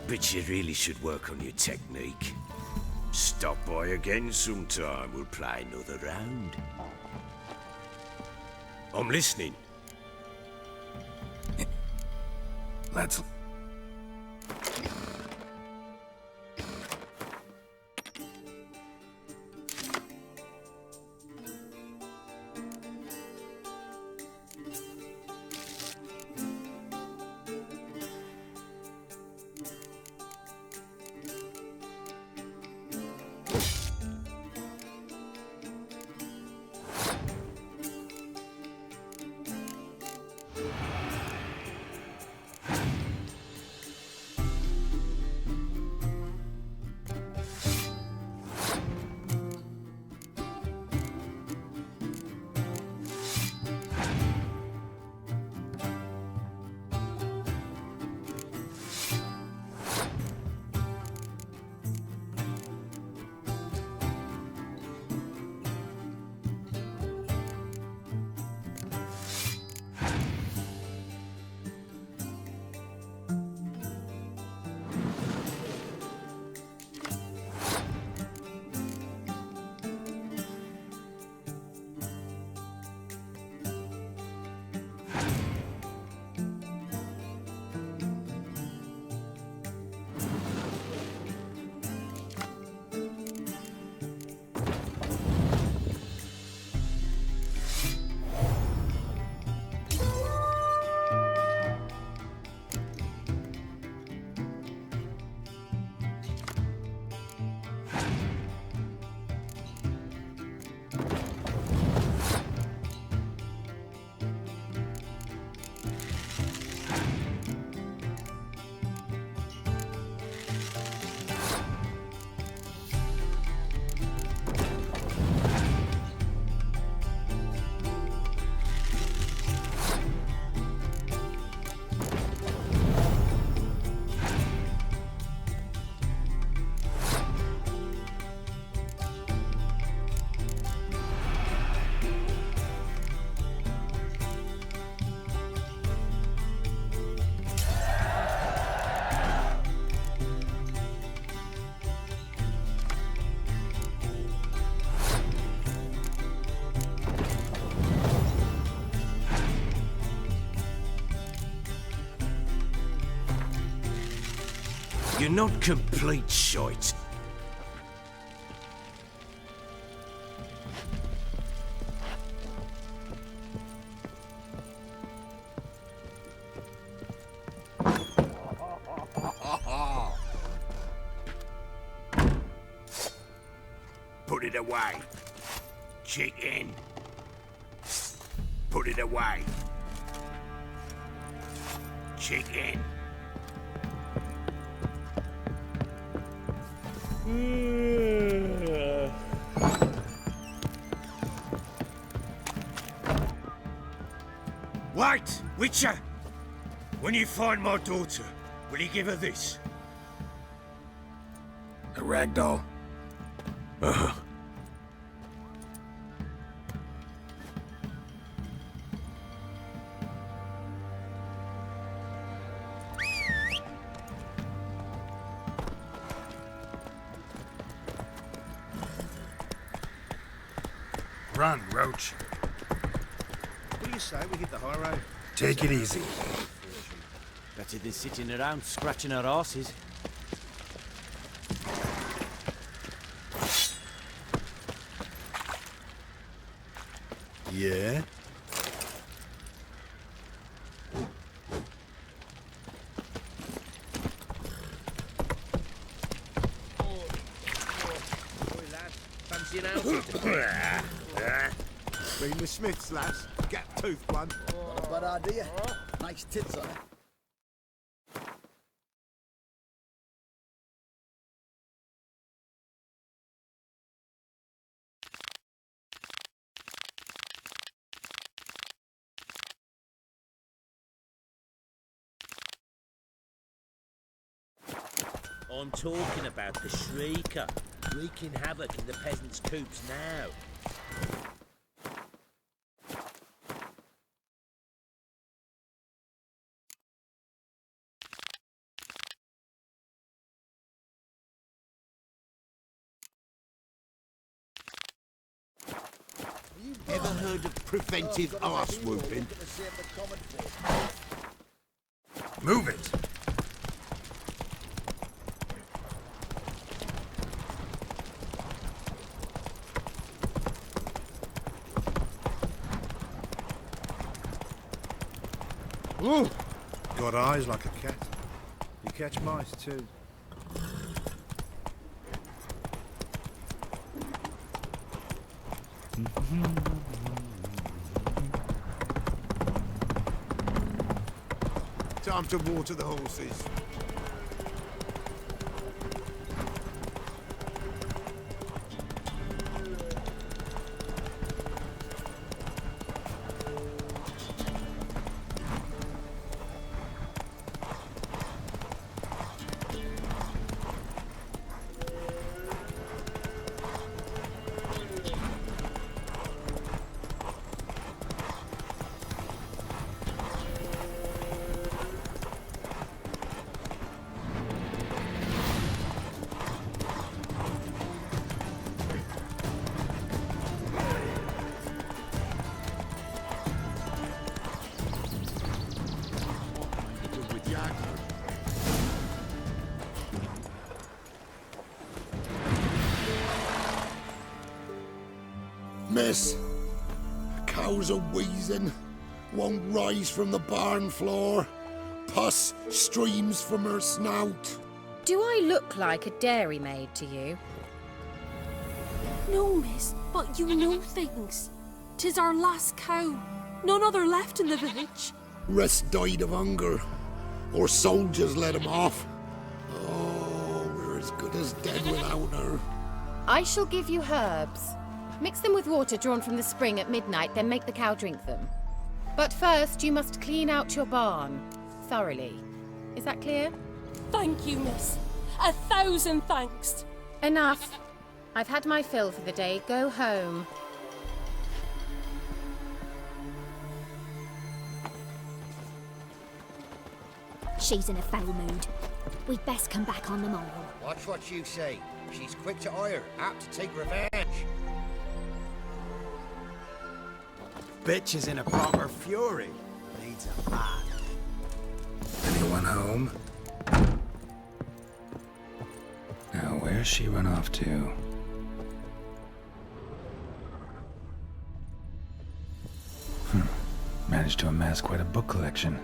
but you really should work on your technique. Stop by again sometime, we'll play another round. I'm listening. Let's... You're not complete shite. Put it away. Chicken. Put it away. Chicken. Wait, Witcher! When you find my daughter, will you give her this? A ragdoll. Uh-huh. Run, Roach. What do you say we hit the high road? Take it easy. Better than sitting around scratching our asses. Yeah? Fancy an outfit? Been the Smiths, lass. Gap-toothed one. Not a bad idea. Nice tits on it. I'm talking about the Shrieker, wreaking havoc in the peasants' coops now. Ever heard of preventive arse whooping? Move it! Ooh! Got eyes like a cat. You catch mice too. Time to water the horses. Miss, cows are wheezing, won't rise from the barn floor. Pus streams from her snout. Do I look like a dairymaid to you? No, miss, but you know things. 'Tis our last cow. None other left in the village. Rest died of hunger, or soldiers let him off. Oh, we're as good as dead without her. I shall give you herbs. Mix them with water drawn from the spring at midnight, then make the cow drink them. But first, you must clean out your barn thoroughly. Is that clear? Thank you, miss. 1,000 thanks. Enough. I've had my fill for the day. Go home. She's in a foul mood. We'd best come back on the morrow. Watch what you say. She's quick to ire, apt to take revenge. Bitch is in a proper fury. Needs a man. Anyone home? Now, where's she run off to? Managed to amass quite a book collection.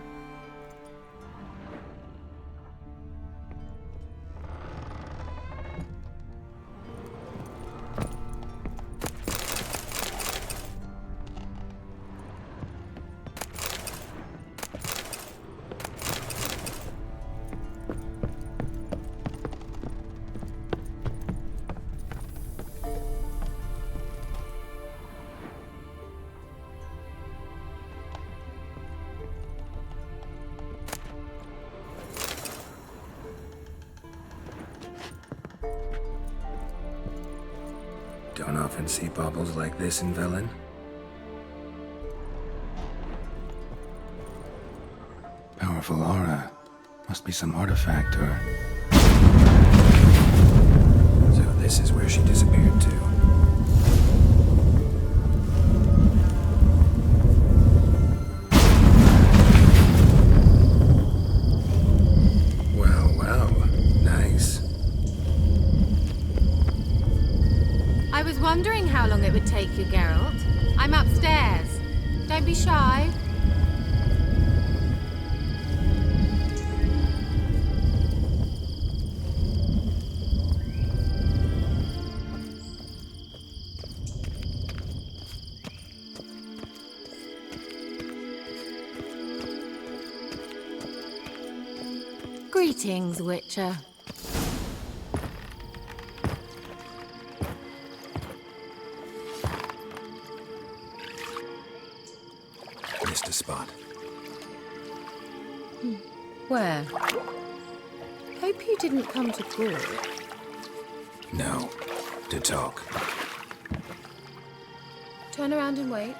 Don't often see baubles like this in Velen. Powerful aura. Must be some artifact or... So this is where she disappeared to. Well, well. Nice. I was wondering how long it would take you, Geralt. I'm upstairs. Don't be shy. Greetings, Witcher. Missed a spot. Where? Hope you didn't come to Gaul. No. To talk. Turn around and wait.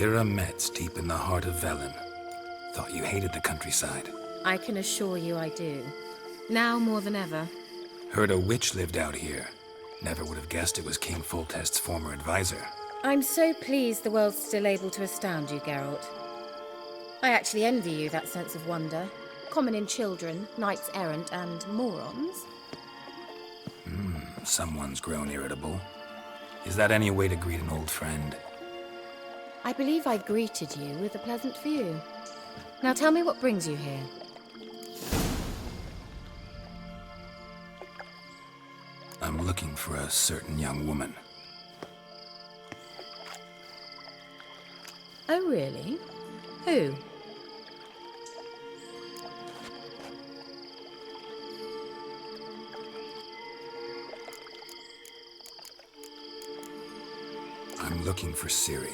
Kira Metz, deep in the heart of Velen. Thought you hated the countryside. I can assure you I do. Now more than ever. Heard a witch lived out here. Never would have guessed it was King Foltest's former advisor. I'm so pleased the world's still able to astound you, Geralt. I actually envy you that sense of wonder. Common in children, knights errant, and morons. Someone's grown irritable. Is that any way to greet an old friend? I believe I greeted you with a pleasant view. Now tell me what brings you here. I'm looking for a certain young woman. Oh, really? Who? I'm looking for Ciri.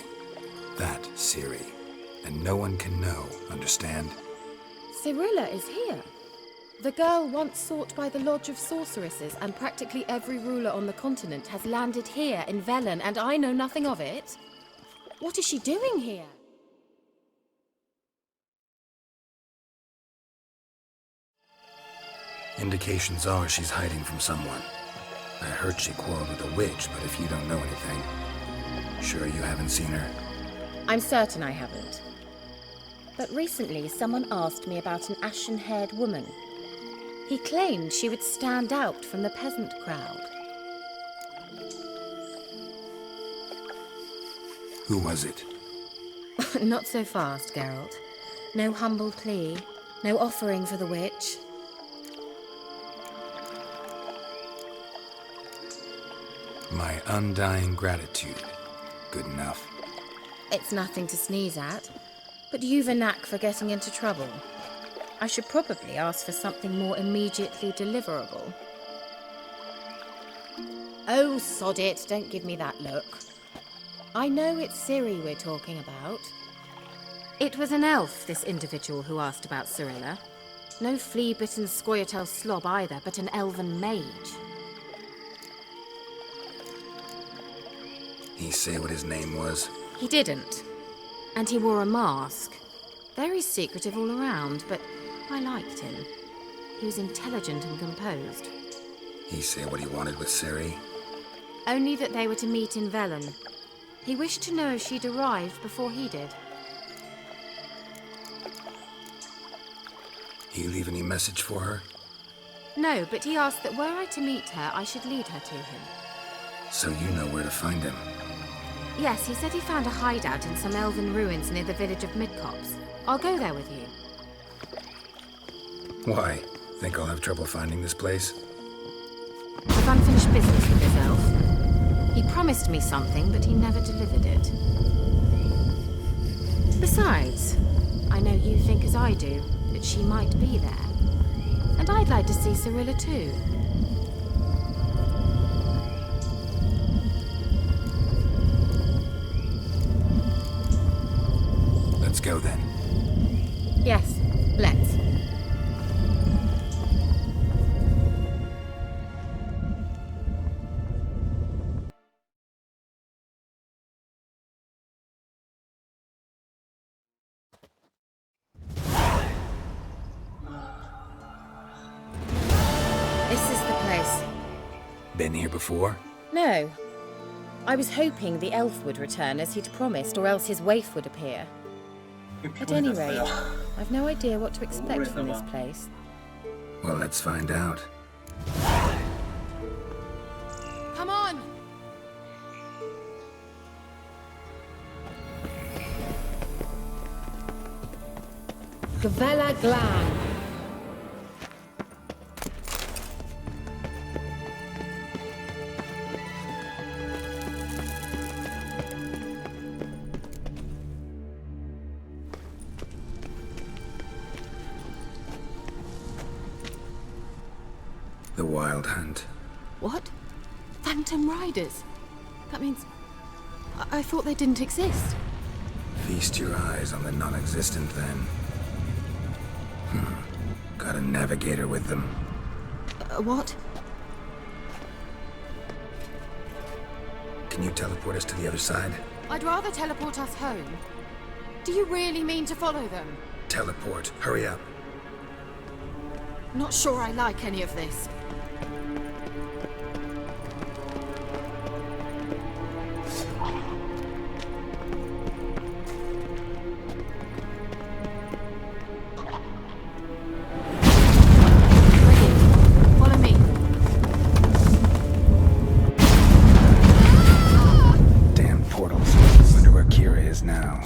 That Ciri. And no one can know, understand? Cirilla is here. The girl once sought by the Lodge of Sorceresses, and practically every ruler on the continent has landed here in Velen, and I know nothing of it. What is she doing here? Indications are she's hiding from someone. I heard she quarreled with a witch, but if you don't know anything, sure you haven't seen her? I'm certain I haven't. But recently, someone asked me about an ashen-haired woman. He claimed she would stand out from the peasant crowd. Who was it? Not so fast, Geralt. No humble plea, no offering for the witch. My undying gratitude. Good enough. It's nothing to sneeze at, but you've a knack for getting into trouble. I should probably ask for something more immediately deliverable. Oh, sod it, don't give me that look. I know it's Ciri we're talking about. It was an elf, this individual who asked about Cirilla. No flea-bitten Scoia'tael slob either, but an elven mage. He say what his name was? He didn't. And he wore a mask. Very secretive all around, but I liked him. He was intelligent and composed. He say what he wanted with Ciri? Only that they were to meet in Velen. He wished to know if she'd arrived before he did. He leave any message for her? No, but he asked that were I to meet her, I should lead her to him. So you know where to find him? Yes, he said he found a hideout in some elven ruins near the village of Midcopse. I'll go there with you. Why? Think I'll have trouble finding this place? I've unfinished business with this elf. He promised me something, but he never delivered it. Besides, I know you think as I do, that she might be there. And I'd like to see Cirilla too. Let's go then. Yes, let's. This is the place. Been here before? No. I was hoping the elf would return as he'd promised, or else his waif would appear. At any rate, I've no idea what to expect from this place. Well, let's find out. Come on! Gavella Glan. The Wild Hunt. What? Phantom Riders? That means... I thought they didn't exist. Feast your eyes on the non-existent, then. Got a navigator with them. What? Can you teleport us to the other side? I'd rather teleport us home. Do you really mean to follow them? Teleport. Hurry up. Not sure I like any of this. Follow me. Damn portals. Wonder where Kira is now.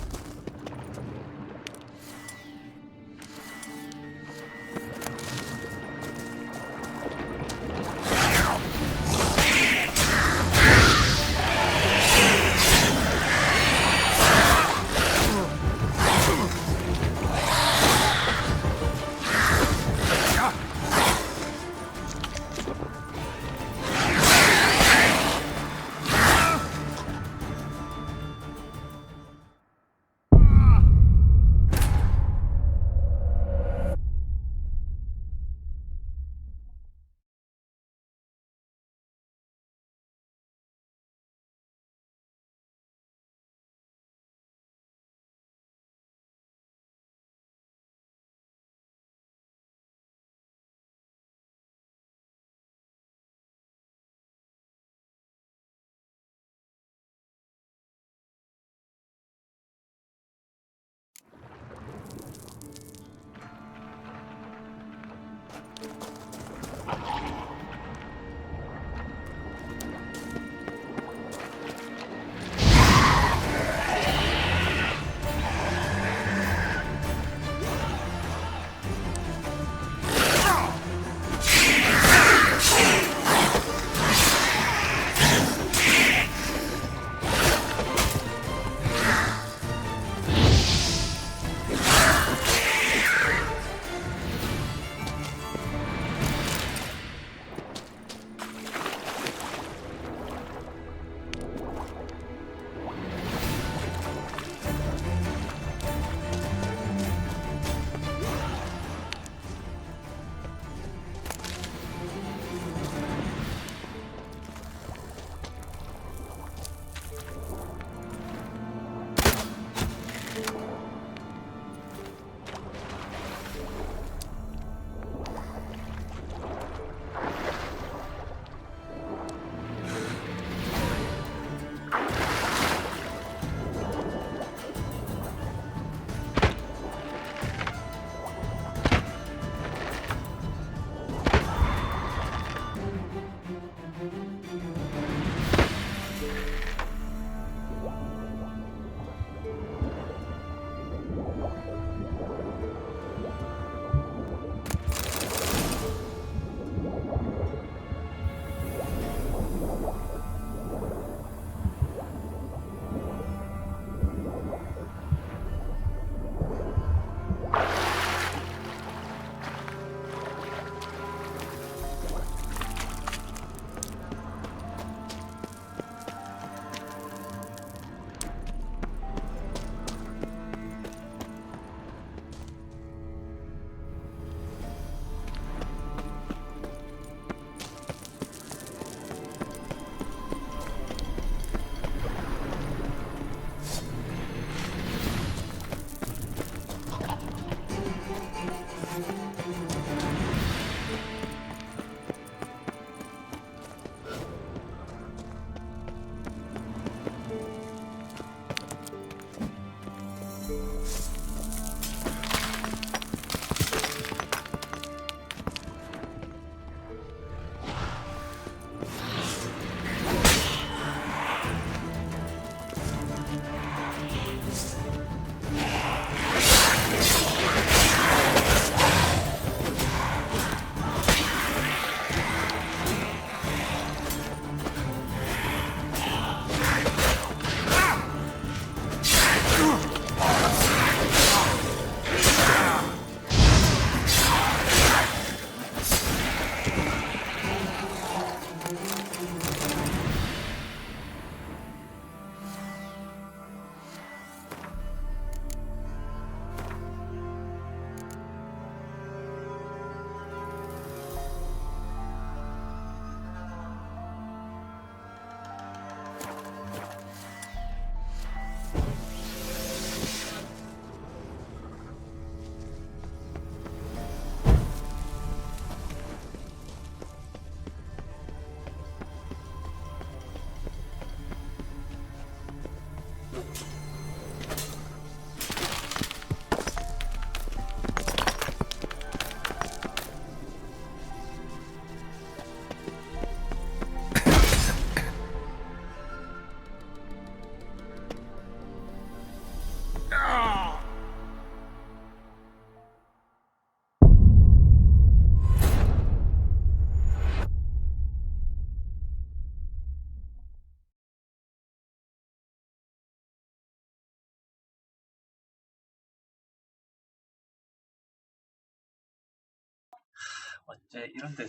어째 이런 데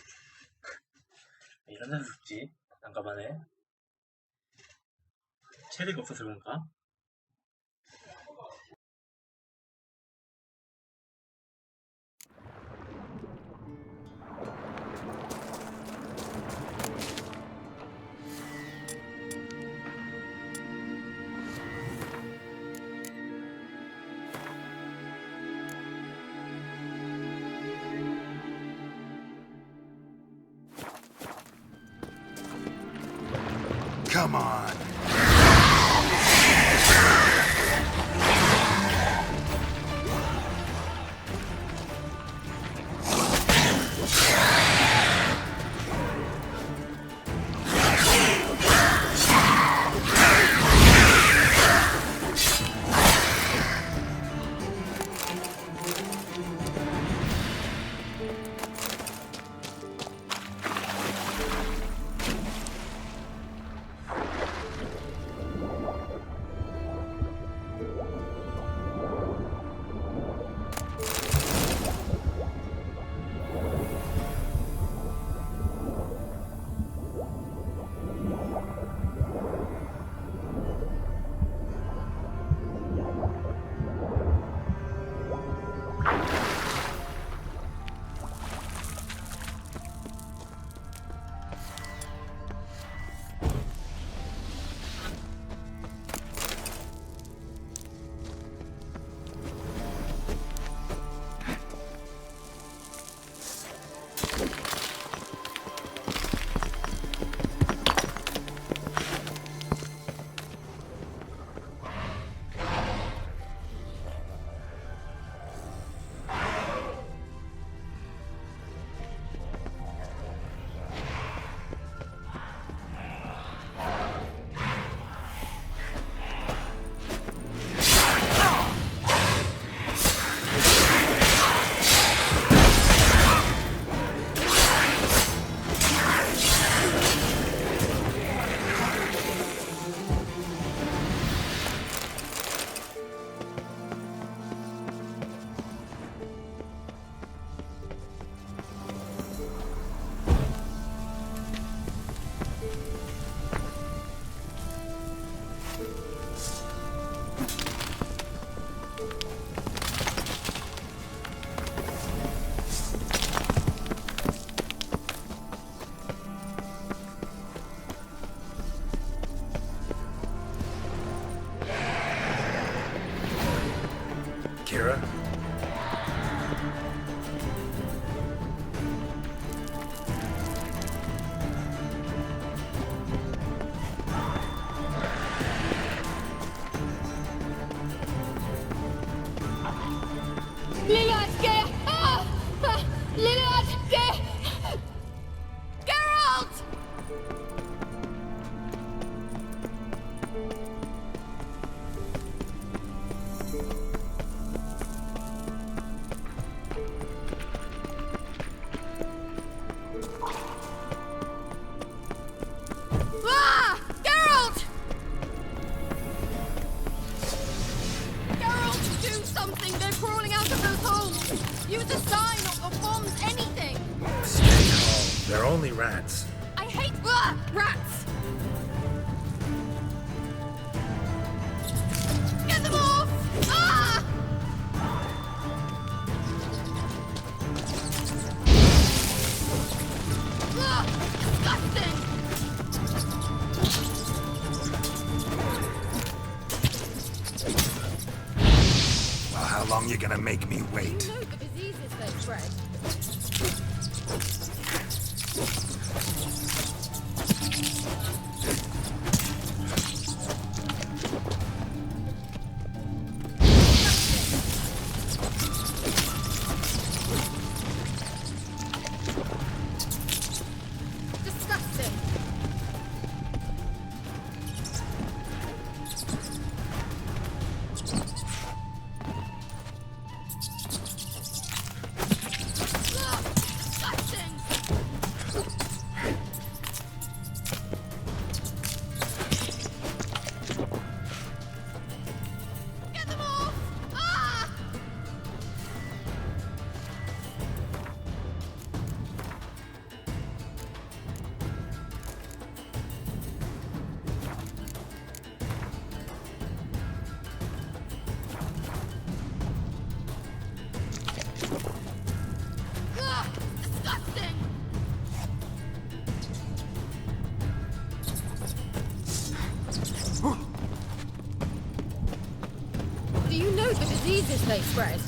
이런 데서 죽지? 난감하네. 체력이 없어서 그런가? Come on. Kira? Lilad, get! Ah! Ah! Lilad, get! Geralt! Ah! Geralt! Geralt, do something! They're crawling out of those holes! Use a sign or bombs, anything! Stay calm. They're only rats. I hate rats! Get them off! Ah! Disgusting! Well, how long you gonna make me wait? You know the diseases they spread. Disgusting! diseases they spread.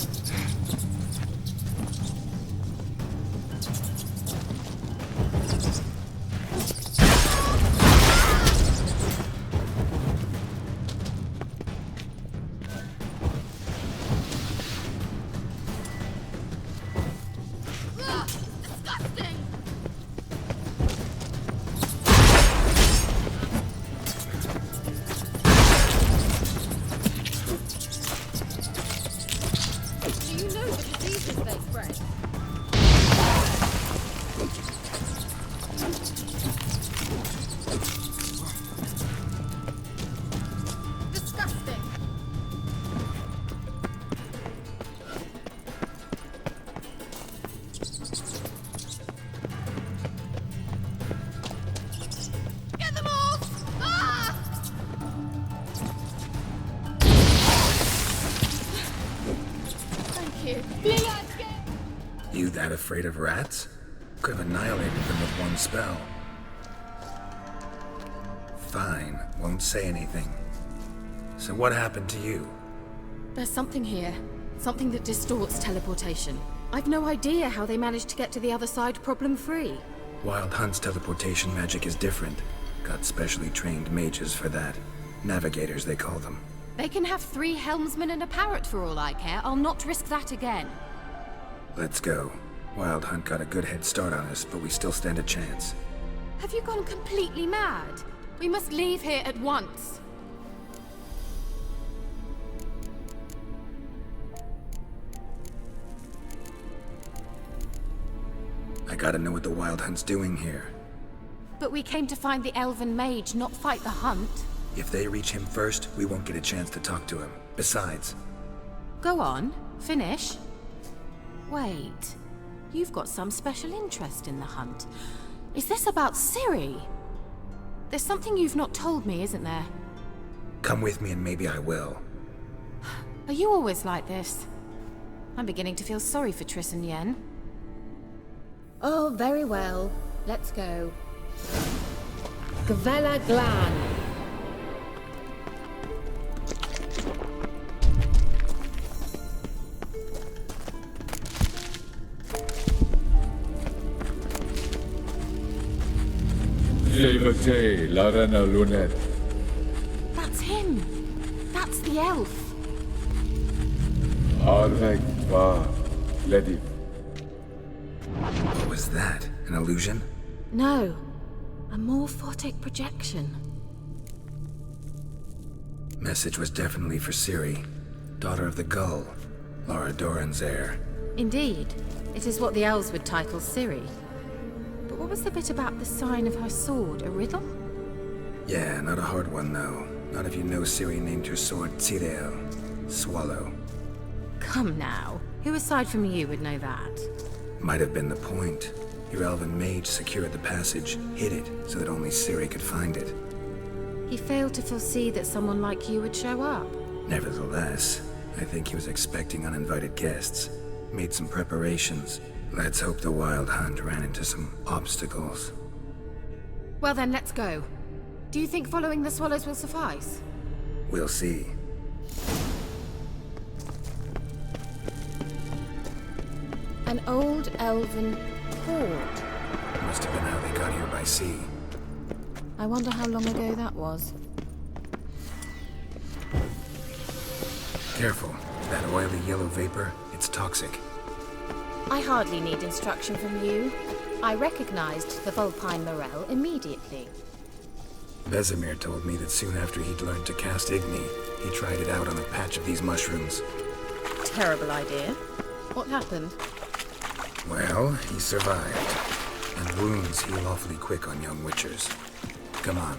You that afraid of rats? Could have annihilated them with one spell. Fine, won't say anything. So what happened to you? There's something here. Something that distorts teleportation. I've no idea how they managed to get to the other side problem-free. Wild Hunt's teleportation magic is different. Got specially trained mages for that. Navigators, they call them. They can have 3 helmsmen and a parrot for all I care. I'll not risk that again. Let's go. Wild Hunt got a good head start on us, but we still stand a chance. Have you gone completely mad? We must leave here at once. I gotta know what the Wild Hunt's doing here. But we came to find the Elven Mage, not fight the Hunt. If they reach him first, we won't get a chance to talk to him. Besides... Go on, finish. Wait, you've got some special interest in the Hunt. Is this about Ciri? There's something you've not told me, isn't there? Come with me and maybe I will. Are you always like this? I'm beginning to feel sorry for Triss and Yen. Oh, very well. Let's go. Gavella Glan. Larena Lunet. That's him! That's the elf! Arvek Va Ledi. What was that? An illusion? No. A morphotic projection. Message was definitely for Ciri, daughter of the Gull, Lara Doran's heir. Indeed. It is what the elves would title Ciri. But what was the bit about the sign of her sword? A riddle? Yeah, not a hard one though. Not if you know Ciri named her sword Tirel, Swallow. Come now. Who aside from you would know that? Might have been the point. Your elven mage secured the passage, hid it, so that only Ciri could find it. He failed to foresee that someone like you would show up. Nevertheless, I think he was expecting uninvited guests. Made some preparations. Let's hope the Wild Hunt ran into some obstacles. Well then, let's go. Do you think following the swallows will suffice? We'll see. An old elven port. Must have been how they got here by sea. I wonder how long ago that was. Careful. That oily yellow vapor, it's toxic. I hardly need instruction from you. I recognized the Vulpine Morel immediately. Vesemir told me that soon after he'd learned to cast Igni, he tried it out on a patch of these mushrooms. Terrible idea. What happened? Well, he survived. And wounds heal awfully quick on young witchers. Come on.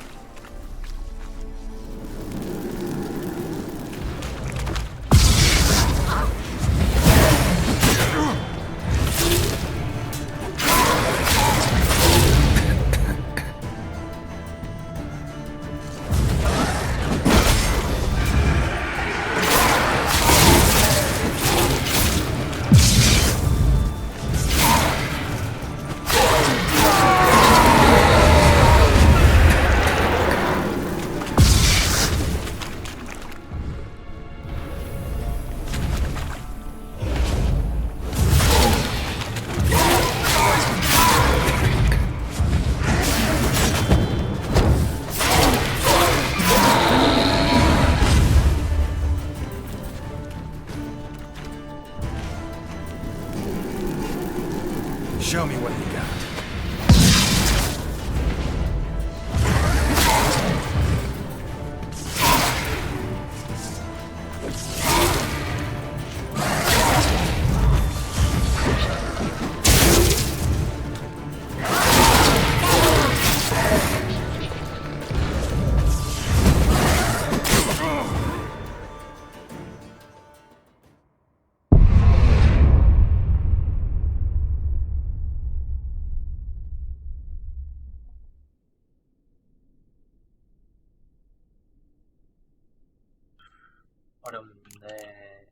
어렵네.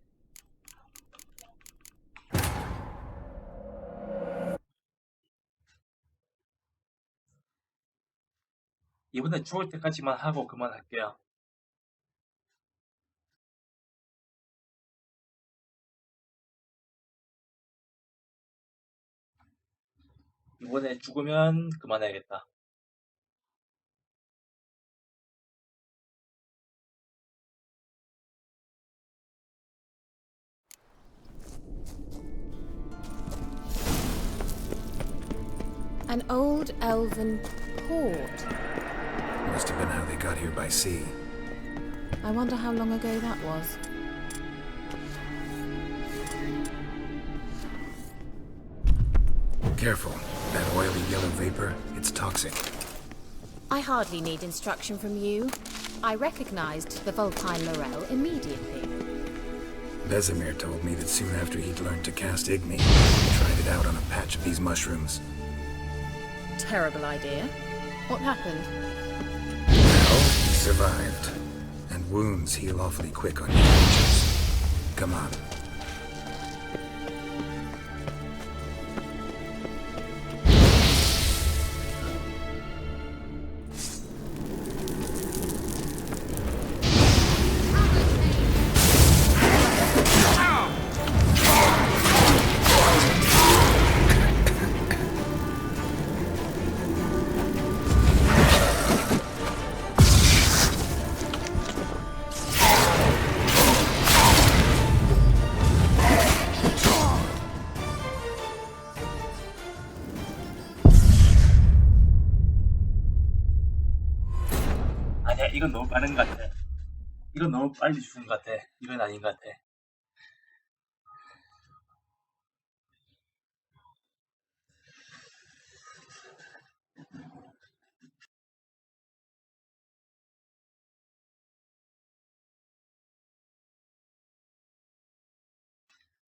이번에 죽을 때까지만 하고 그만할게요. 이번에 죽으면 그만해야겠다. An old elven port. Must have been how they got here by sea. I wonder how long ago that was. Careful. That oily yellow vapor, it's toxic. I hardly need instruction from you. I recognized the Vulpine Morel immediately. Vesemir told me that soon after he'd learned to cast Igni, he tried it out on a patch of these mushrooms. Terrible idea. What happened? Well, he survived. And wounds heal awfully quick on your creatures. Come on. 아니야, 이건 너무 빠른 것 같아. 이건 너무 빨리 죽은 것 같아. 이건 아닌 것 같아.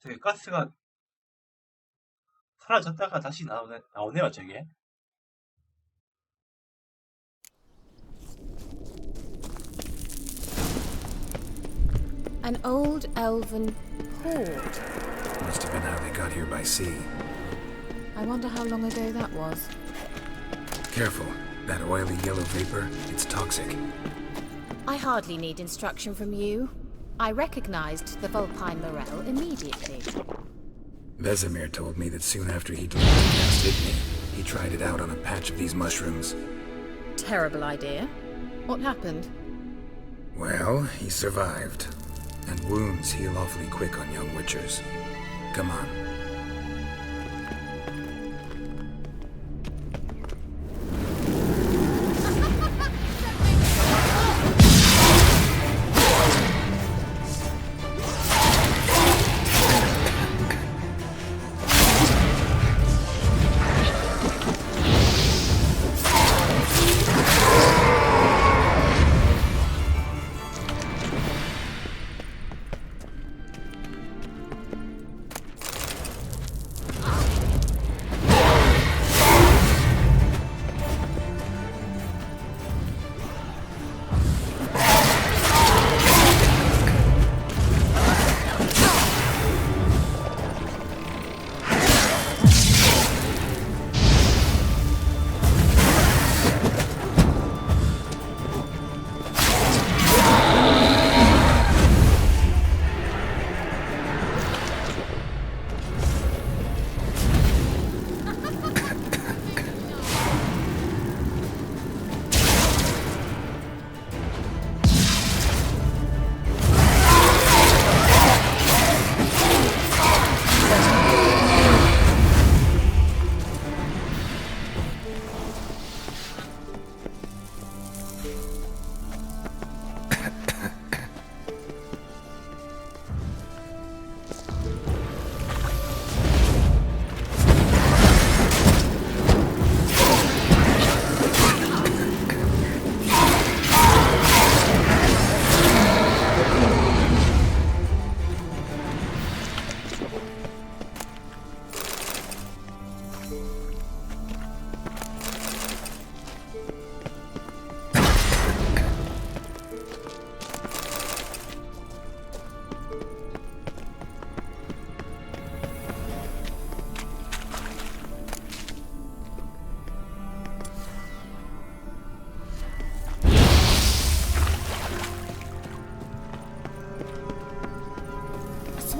저기 가스가 사라졌다가 다시 나오네요, 저게. An old elven port. Must have been how they got here by sea. I wonder how long ago that was. Careful. That oily yellow vapor, it's toxic. I hardly need instruction from you. I recognized the Vulpine Morel immediately. Vesemir told me that soon after he'd learned to cast Igni, he tried it out on a patch of these mushrooms. Terrible idea. What happened? Well, he survived. And wounds heal awfully quick on young witchers. Come on.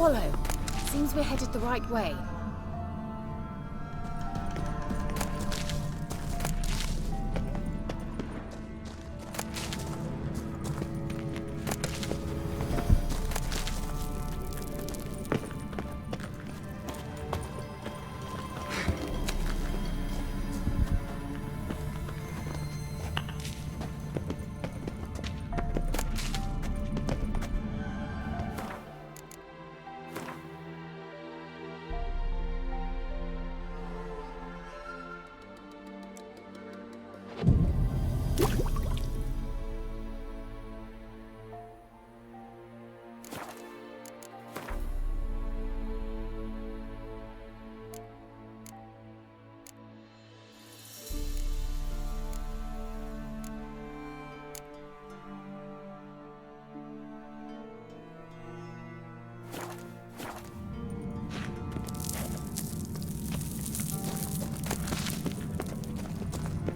follow. Seems we're headed the right way.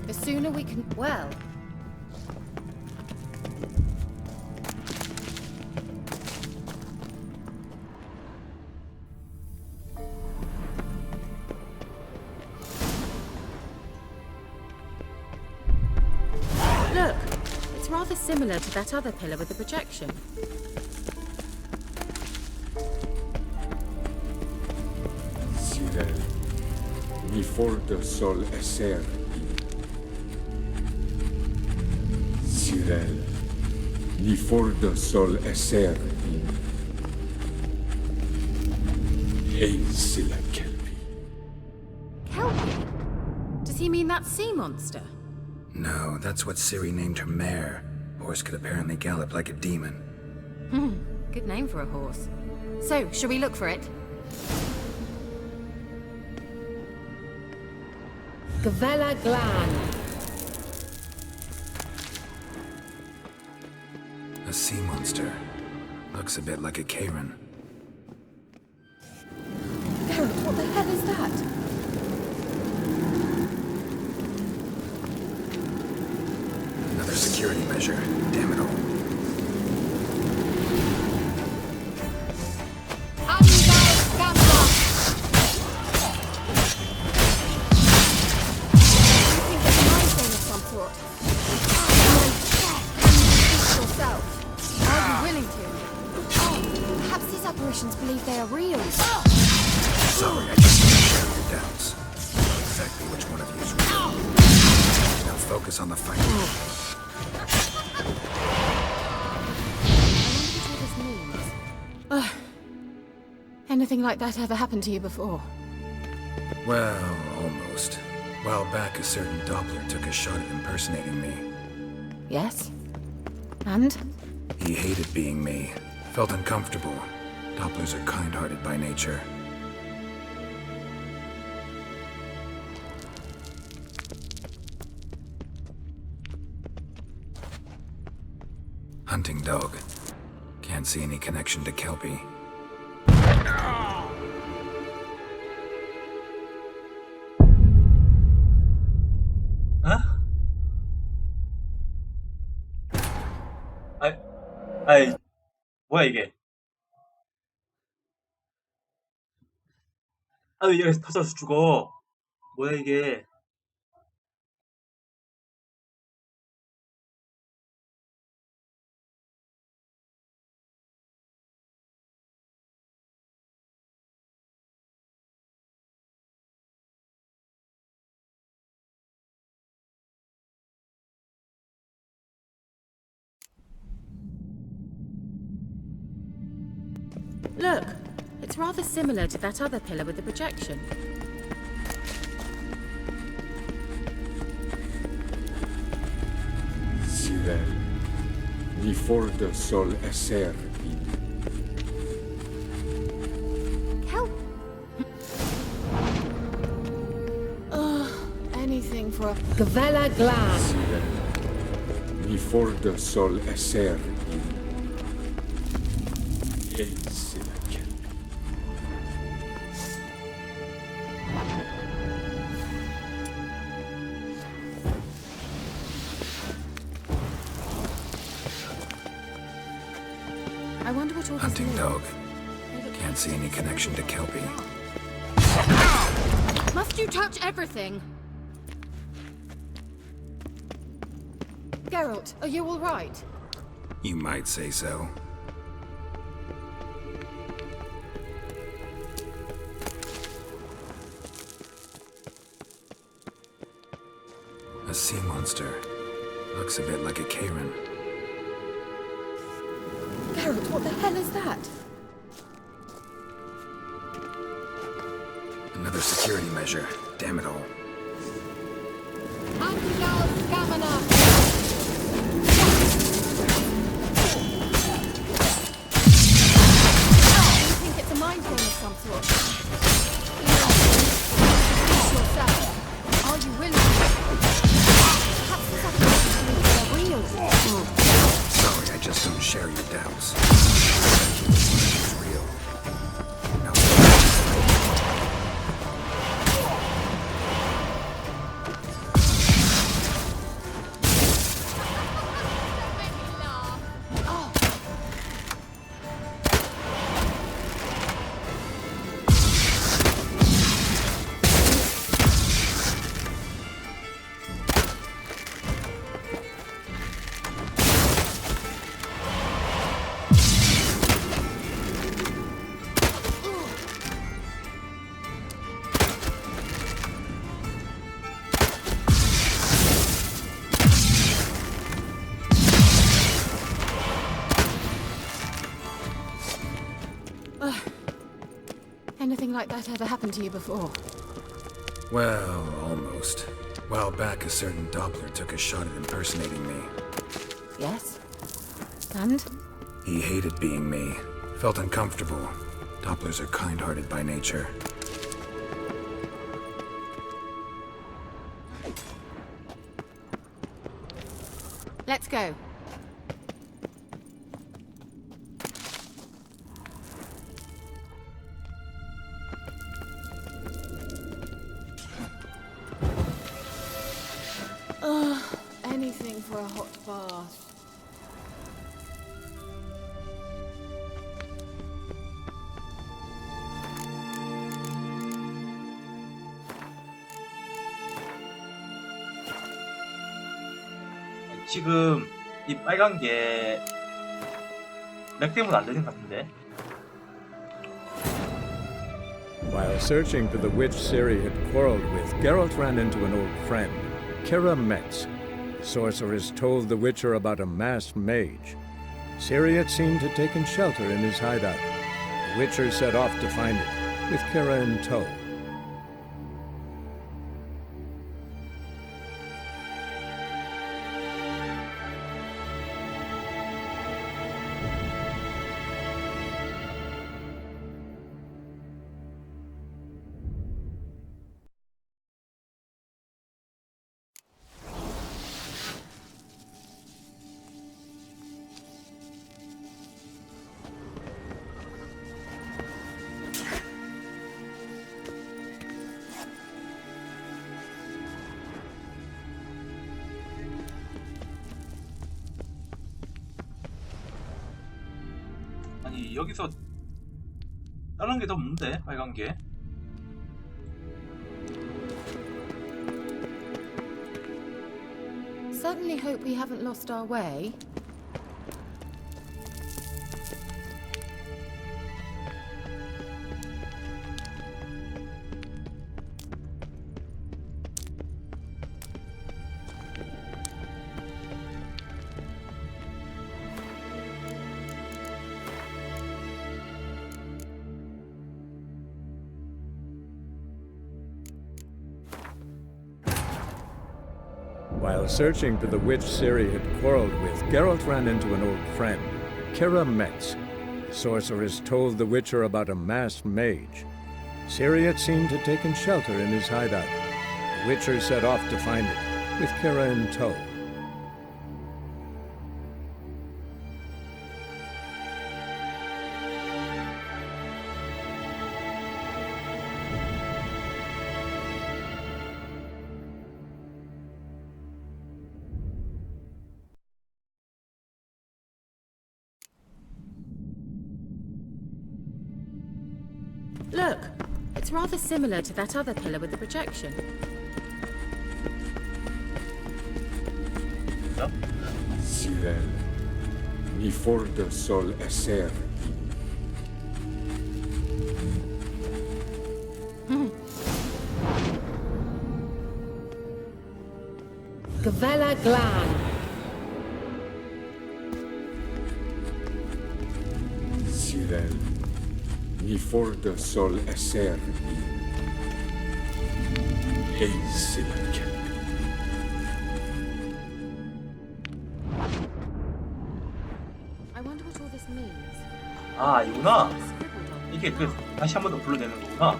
The sooner we can... Well... Look! It's rather similar to that other pillar with the projection. Cyril, mi forte sol esser. Cyril, ni forte sol esser. Hail Silla Kelpie. Kelpie? Does he mean that sea monster? No, that's what Ciri named her mare. Horse could apparently gallop like a demon. Good name for a horse. So, shall we look for it? Gavella Glan. A sea monster. Looks a bit like a Karen. Garrett, what the hell is that? Another security measure. Damn it all. Believe they are real. Sorry, I just need to share your doubts. Know exactly which one of you is real. Now focus on the fight. Anything like that ever happened to you before? Well, almost. A while back, a certain Doppler took a shot at impersonating me. Yes? And? He hated being me. Felt uncomfortable. Dopplers are kind-hearted by nature. Hunting dog. Can't see any connection to Kelpie. 아이, 뭐야 이게? 아, 왜 여기서 터져서 죽어? 뭐야 이게? Look, it's rather similar to that other pillar with the projection. Cyril, ni forte sol esser. Help! Anything for a... Gavella Glan. Cyril, ni forte sol esser. Hail Silla Kelpie. I wonder what all this Hunting means. dog. Can't can't see any connection to Kelpie. Must you touch everything? Geralt, are you all right? You might say so. A sea monster. Looks a bit like a Karen. Geralt, what the hell is that? Another security measure. Damn it all. You think it's a mind game of some sort? Are you willing Perhaps this accusation is real? Sorry, I just don't share your doubts. It's real. No. Anything like that ever happened to you before? Well, almost. A while back, a certain Doppler took a shot at impersonating me. Yes? And? He hated being me. Felt uncomfortable. Dopplers are kind-hearted by nature. Let's go. Anything for a hot bath. 지금 이 빨간 게 렉 때문에 안 되는 것 같은데. While searching for the witch Ciri had quarreled with, Geralt ran into an old friend, Kira Metz. The sorceress told the Witcher about a masked mage. Ciri had seemed to have taken shelter in his hideout. The Witcher set off to find it, with Kira in tow. 아니 여기서 다른 게 더 없는데 빨간 게. Certainly hope we haven't lost our way. While searching for the witch Ciri had quarreled with, Geralt ran into an old friend, Kira Metz. The sorceress told the Witcher about a masked mage. Ciri had seemed to have taken shelter in his hideout. The Witcher set off to find it, with Kira in tow. Look, it's rather similar to that other pillar with the projection. Sirel, mi forte sol esser. Gavella Glan. Sirel, mi forte sol esser. Hey, Silk. I wonder what all this means. 아, 이구나. 이게 다시 한 번 더 불러내는 거구나.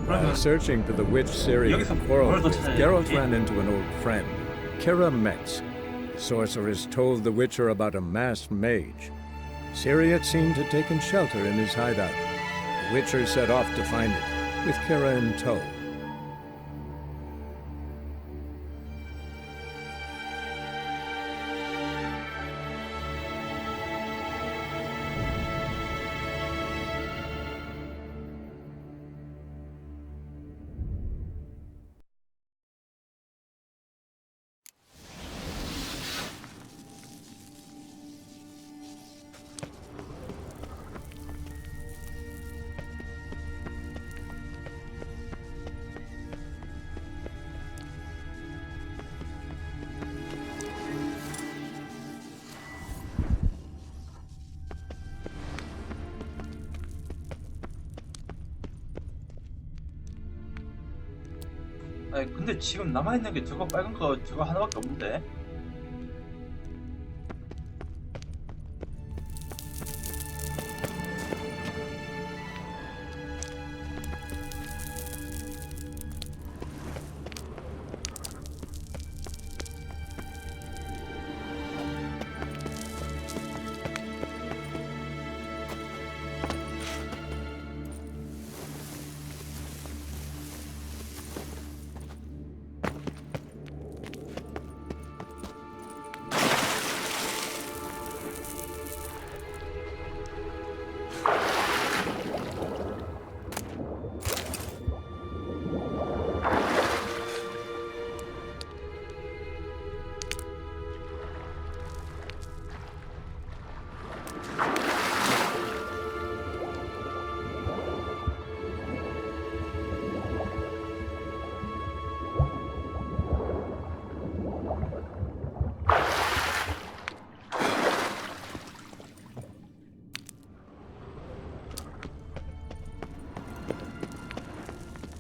While searching for the witch Ciri and quarreled with, Geralt ran into an old friend, Kira Metz. The sorceress told the Witcher about a masked mage. Ciri had seemed to have taken shelter in his hideout. The Witcher set off to find it, with Kira in tow. 아니, 근데 지금 남아있는 게 저거 빨간 거 저거 하나밖에 없는데?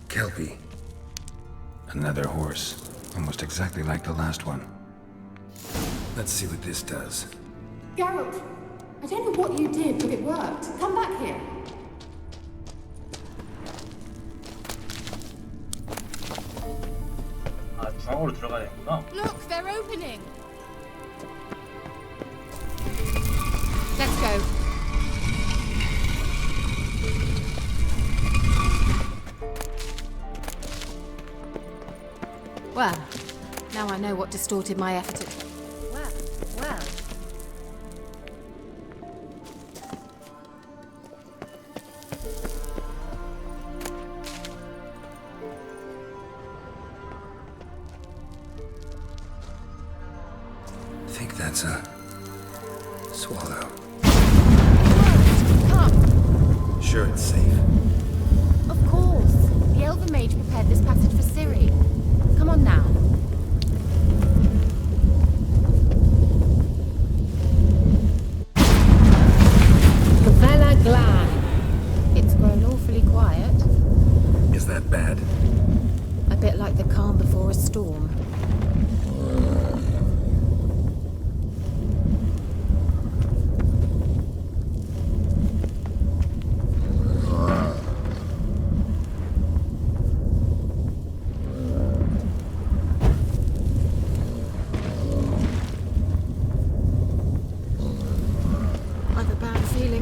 Kelpie. Another horse. Almost exactly like the last one. Let's see what this does. Geralt, I don't know what you did, but it worked. Come back here. 아, 중앙으로 들어가야 되는구나. Look, they're opening. Let's go. Well, now I know what distorted my effort at... Well. I think that's a swallow. Come! Sure it's safe. Of course. The Elven Mage prepared this passage for Ciri. Come on now. Gavella Glan. It's grown awfully quiet. Is that bad? A bit like the calm before a storm.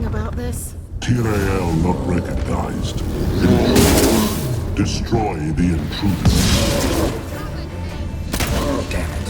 About this. Tyrael not recognized. Destroy the intruder. Damn it.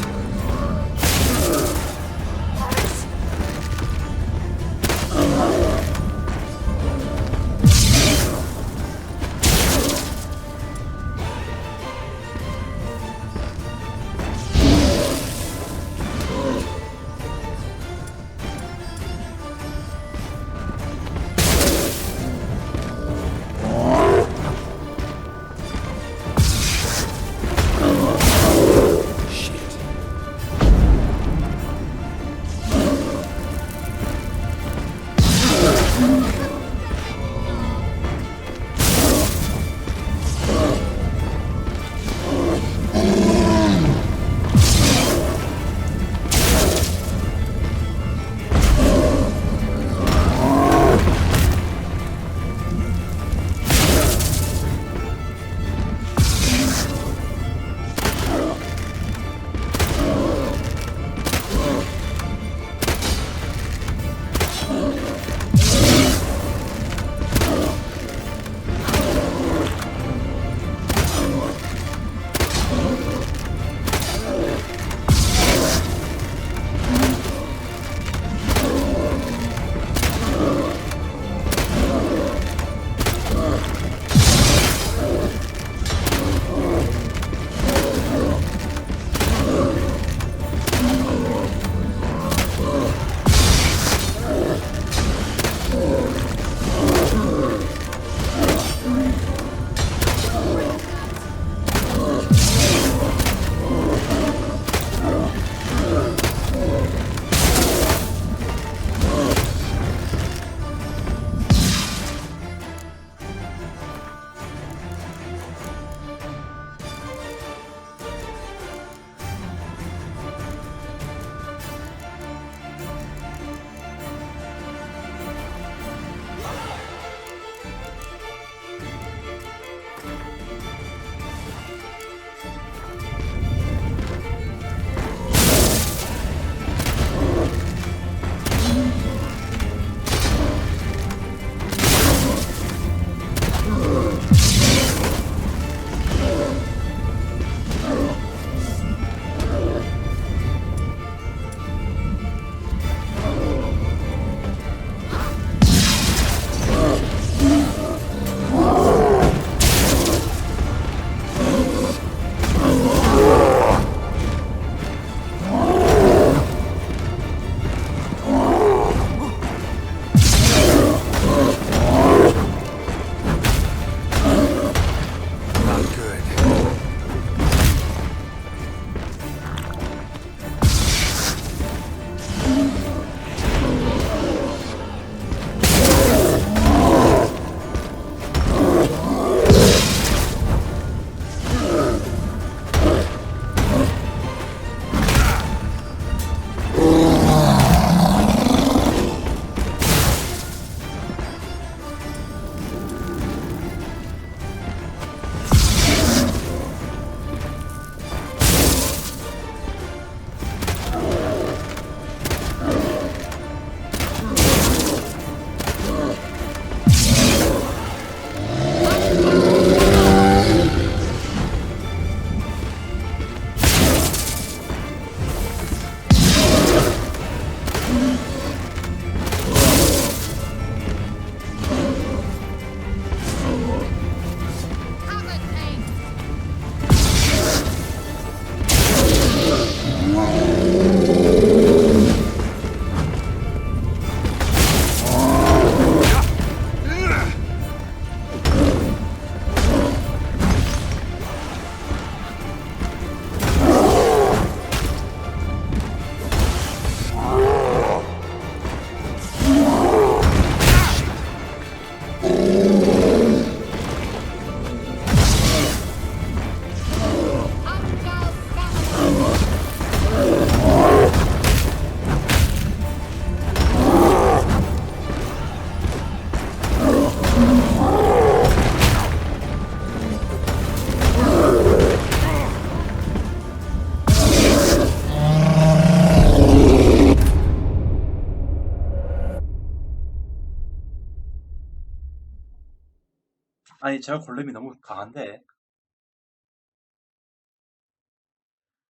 아니 저 골렘이 너무 강한데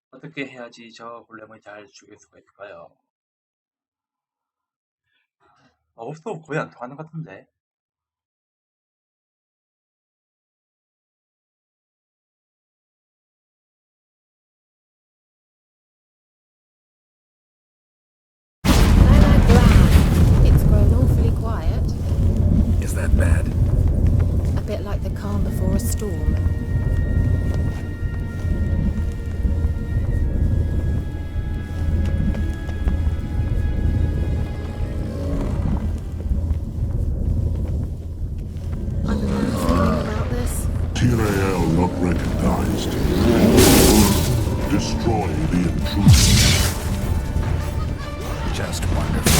어떻게 해야지 저 골렘을 잘 죽일 수가 있을까요? 마법도 거의 안 통하는 것 같은데. It's grown awfully quiet. Is that bad? A bit like the calm before a storm. I've been thinking about this. Tyrael not recognized. Destroy the intruder. Just wonderful.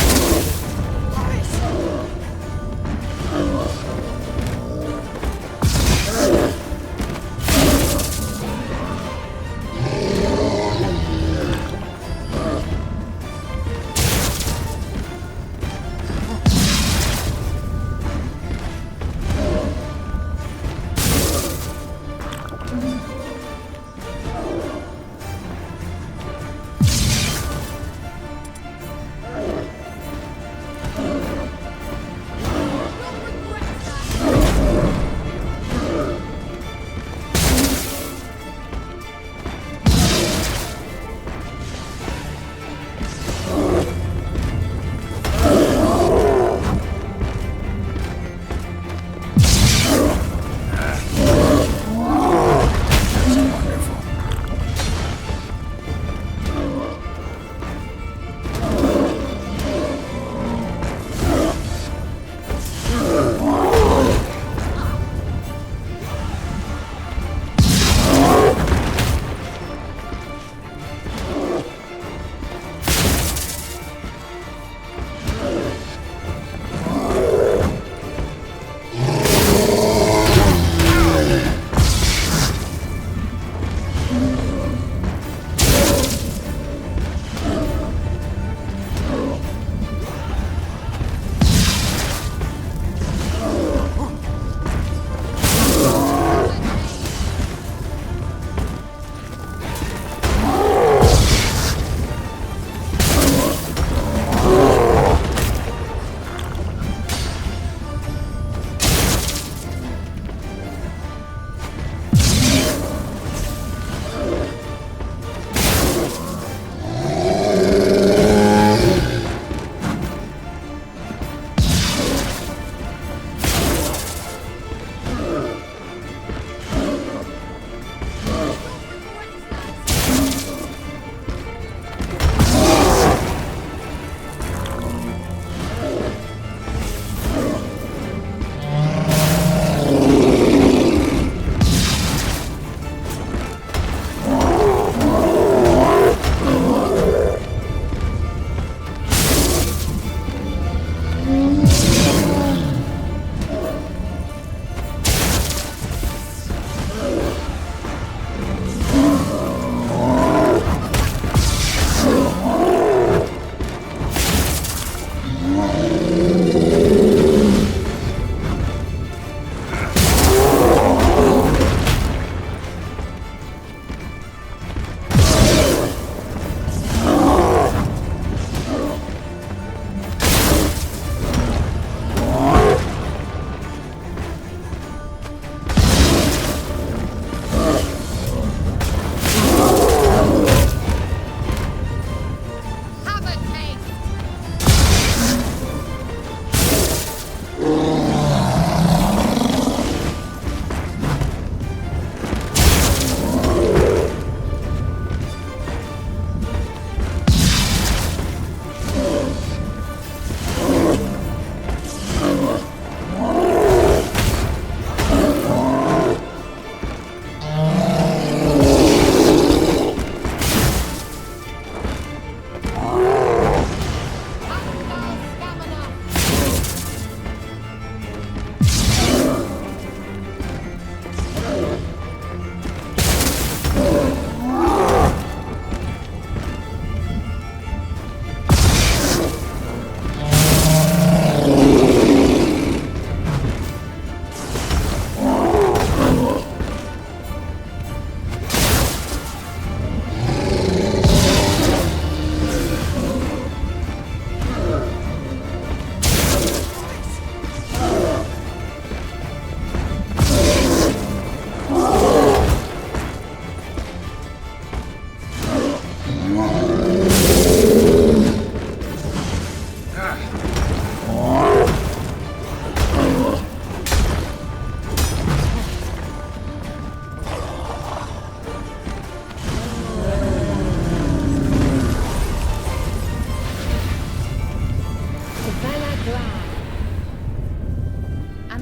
And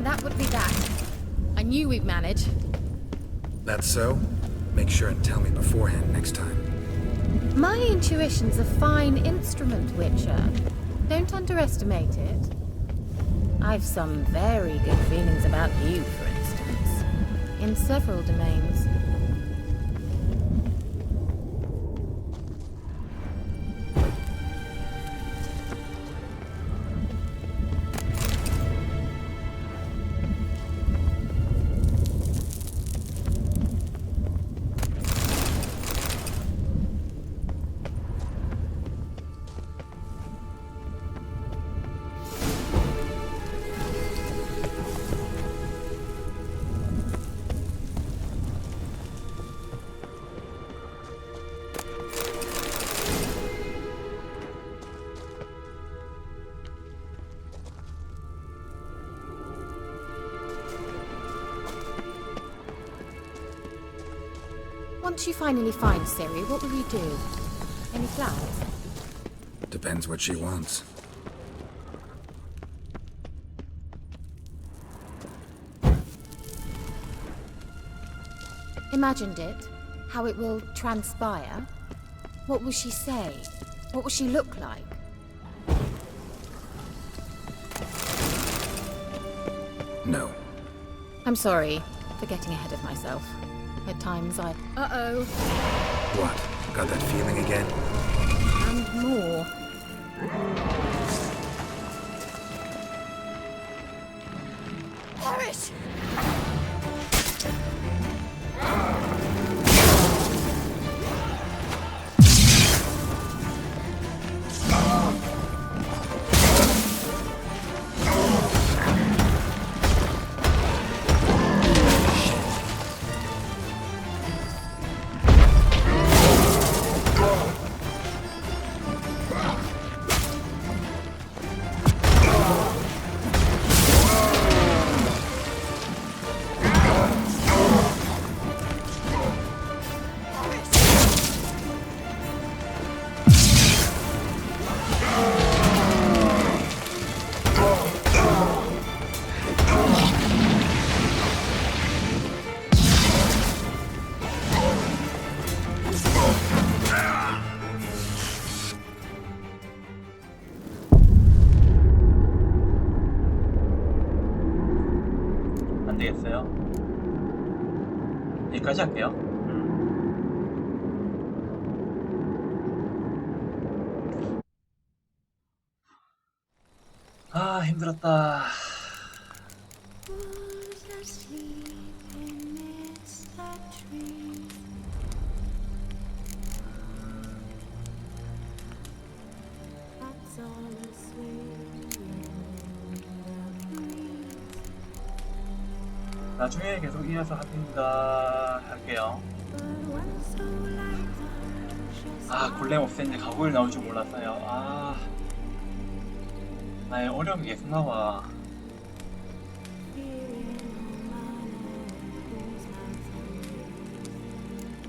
that would be that. I knew we'd manage. That's so? Make sure and tell me beforehand next time. My intuition's a fine instrument, Witcher. Don't underestimate it. I've some very good feelings about you, for instance. In several domains. Once you finally find Ciri, what will you do? Any plans? Depends what she wants. Imagined it? How it will transpire? What will she say? What will she look like? No. I'm sorry for getting ahead of myself. At times I... Uh-oh. What? Got that feeling again? And more. Horace! 안 되겠어요. 여기까지 할게요. 아, 힘들었다. 나중에 계속 이어서 할게요. 아, 골렘 없앴는데 가구일 나올 줄 몰랐어요. 아, 나의 어려움이 계속 나와.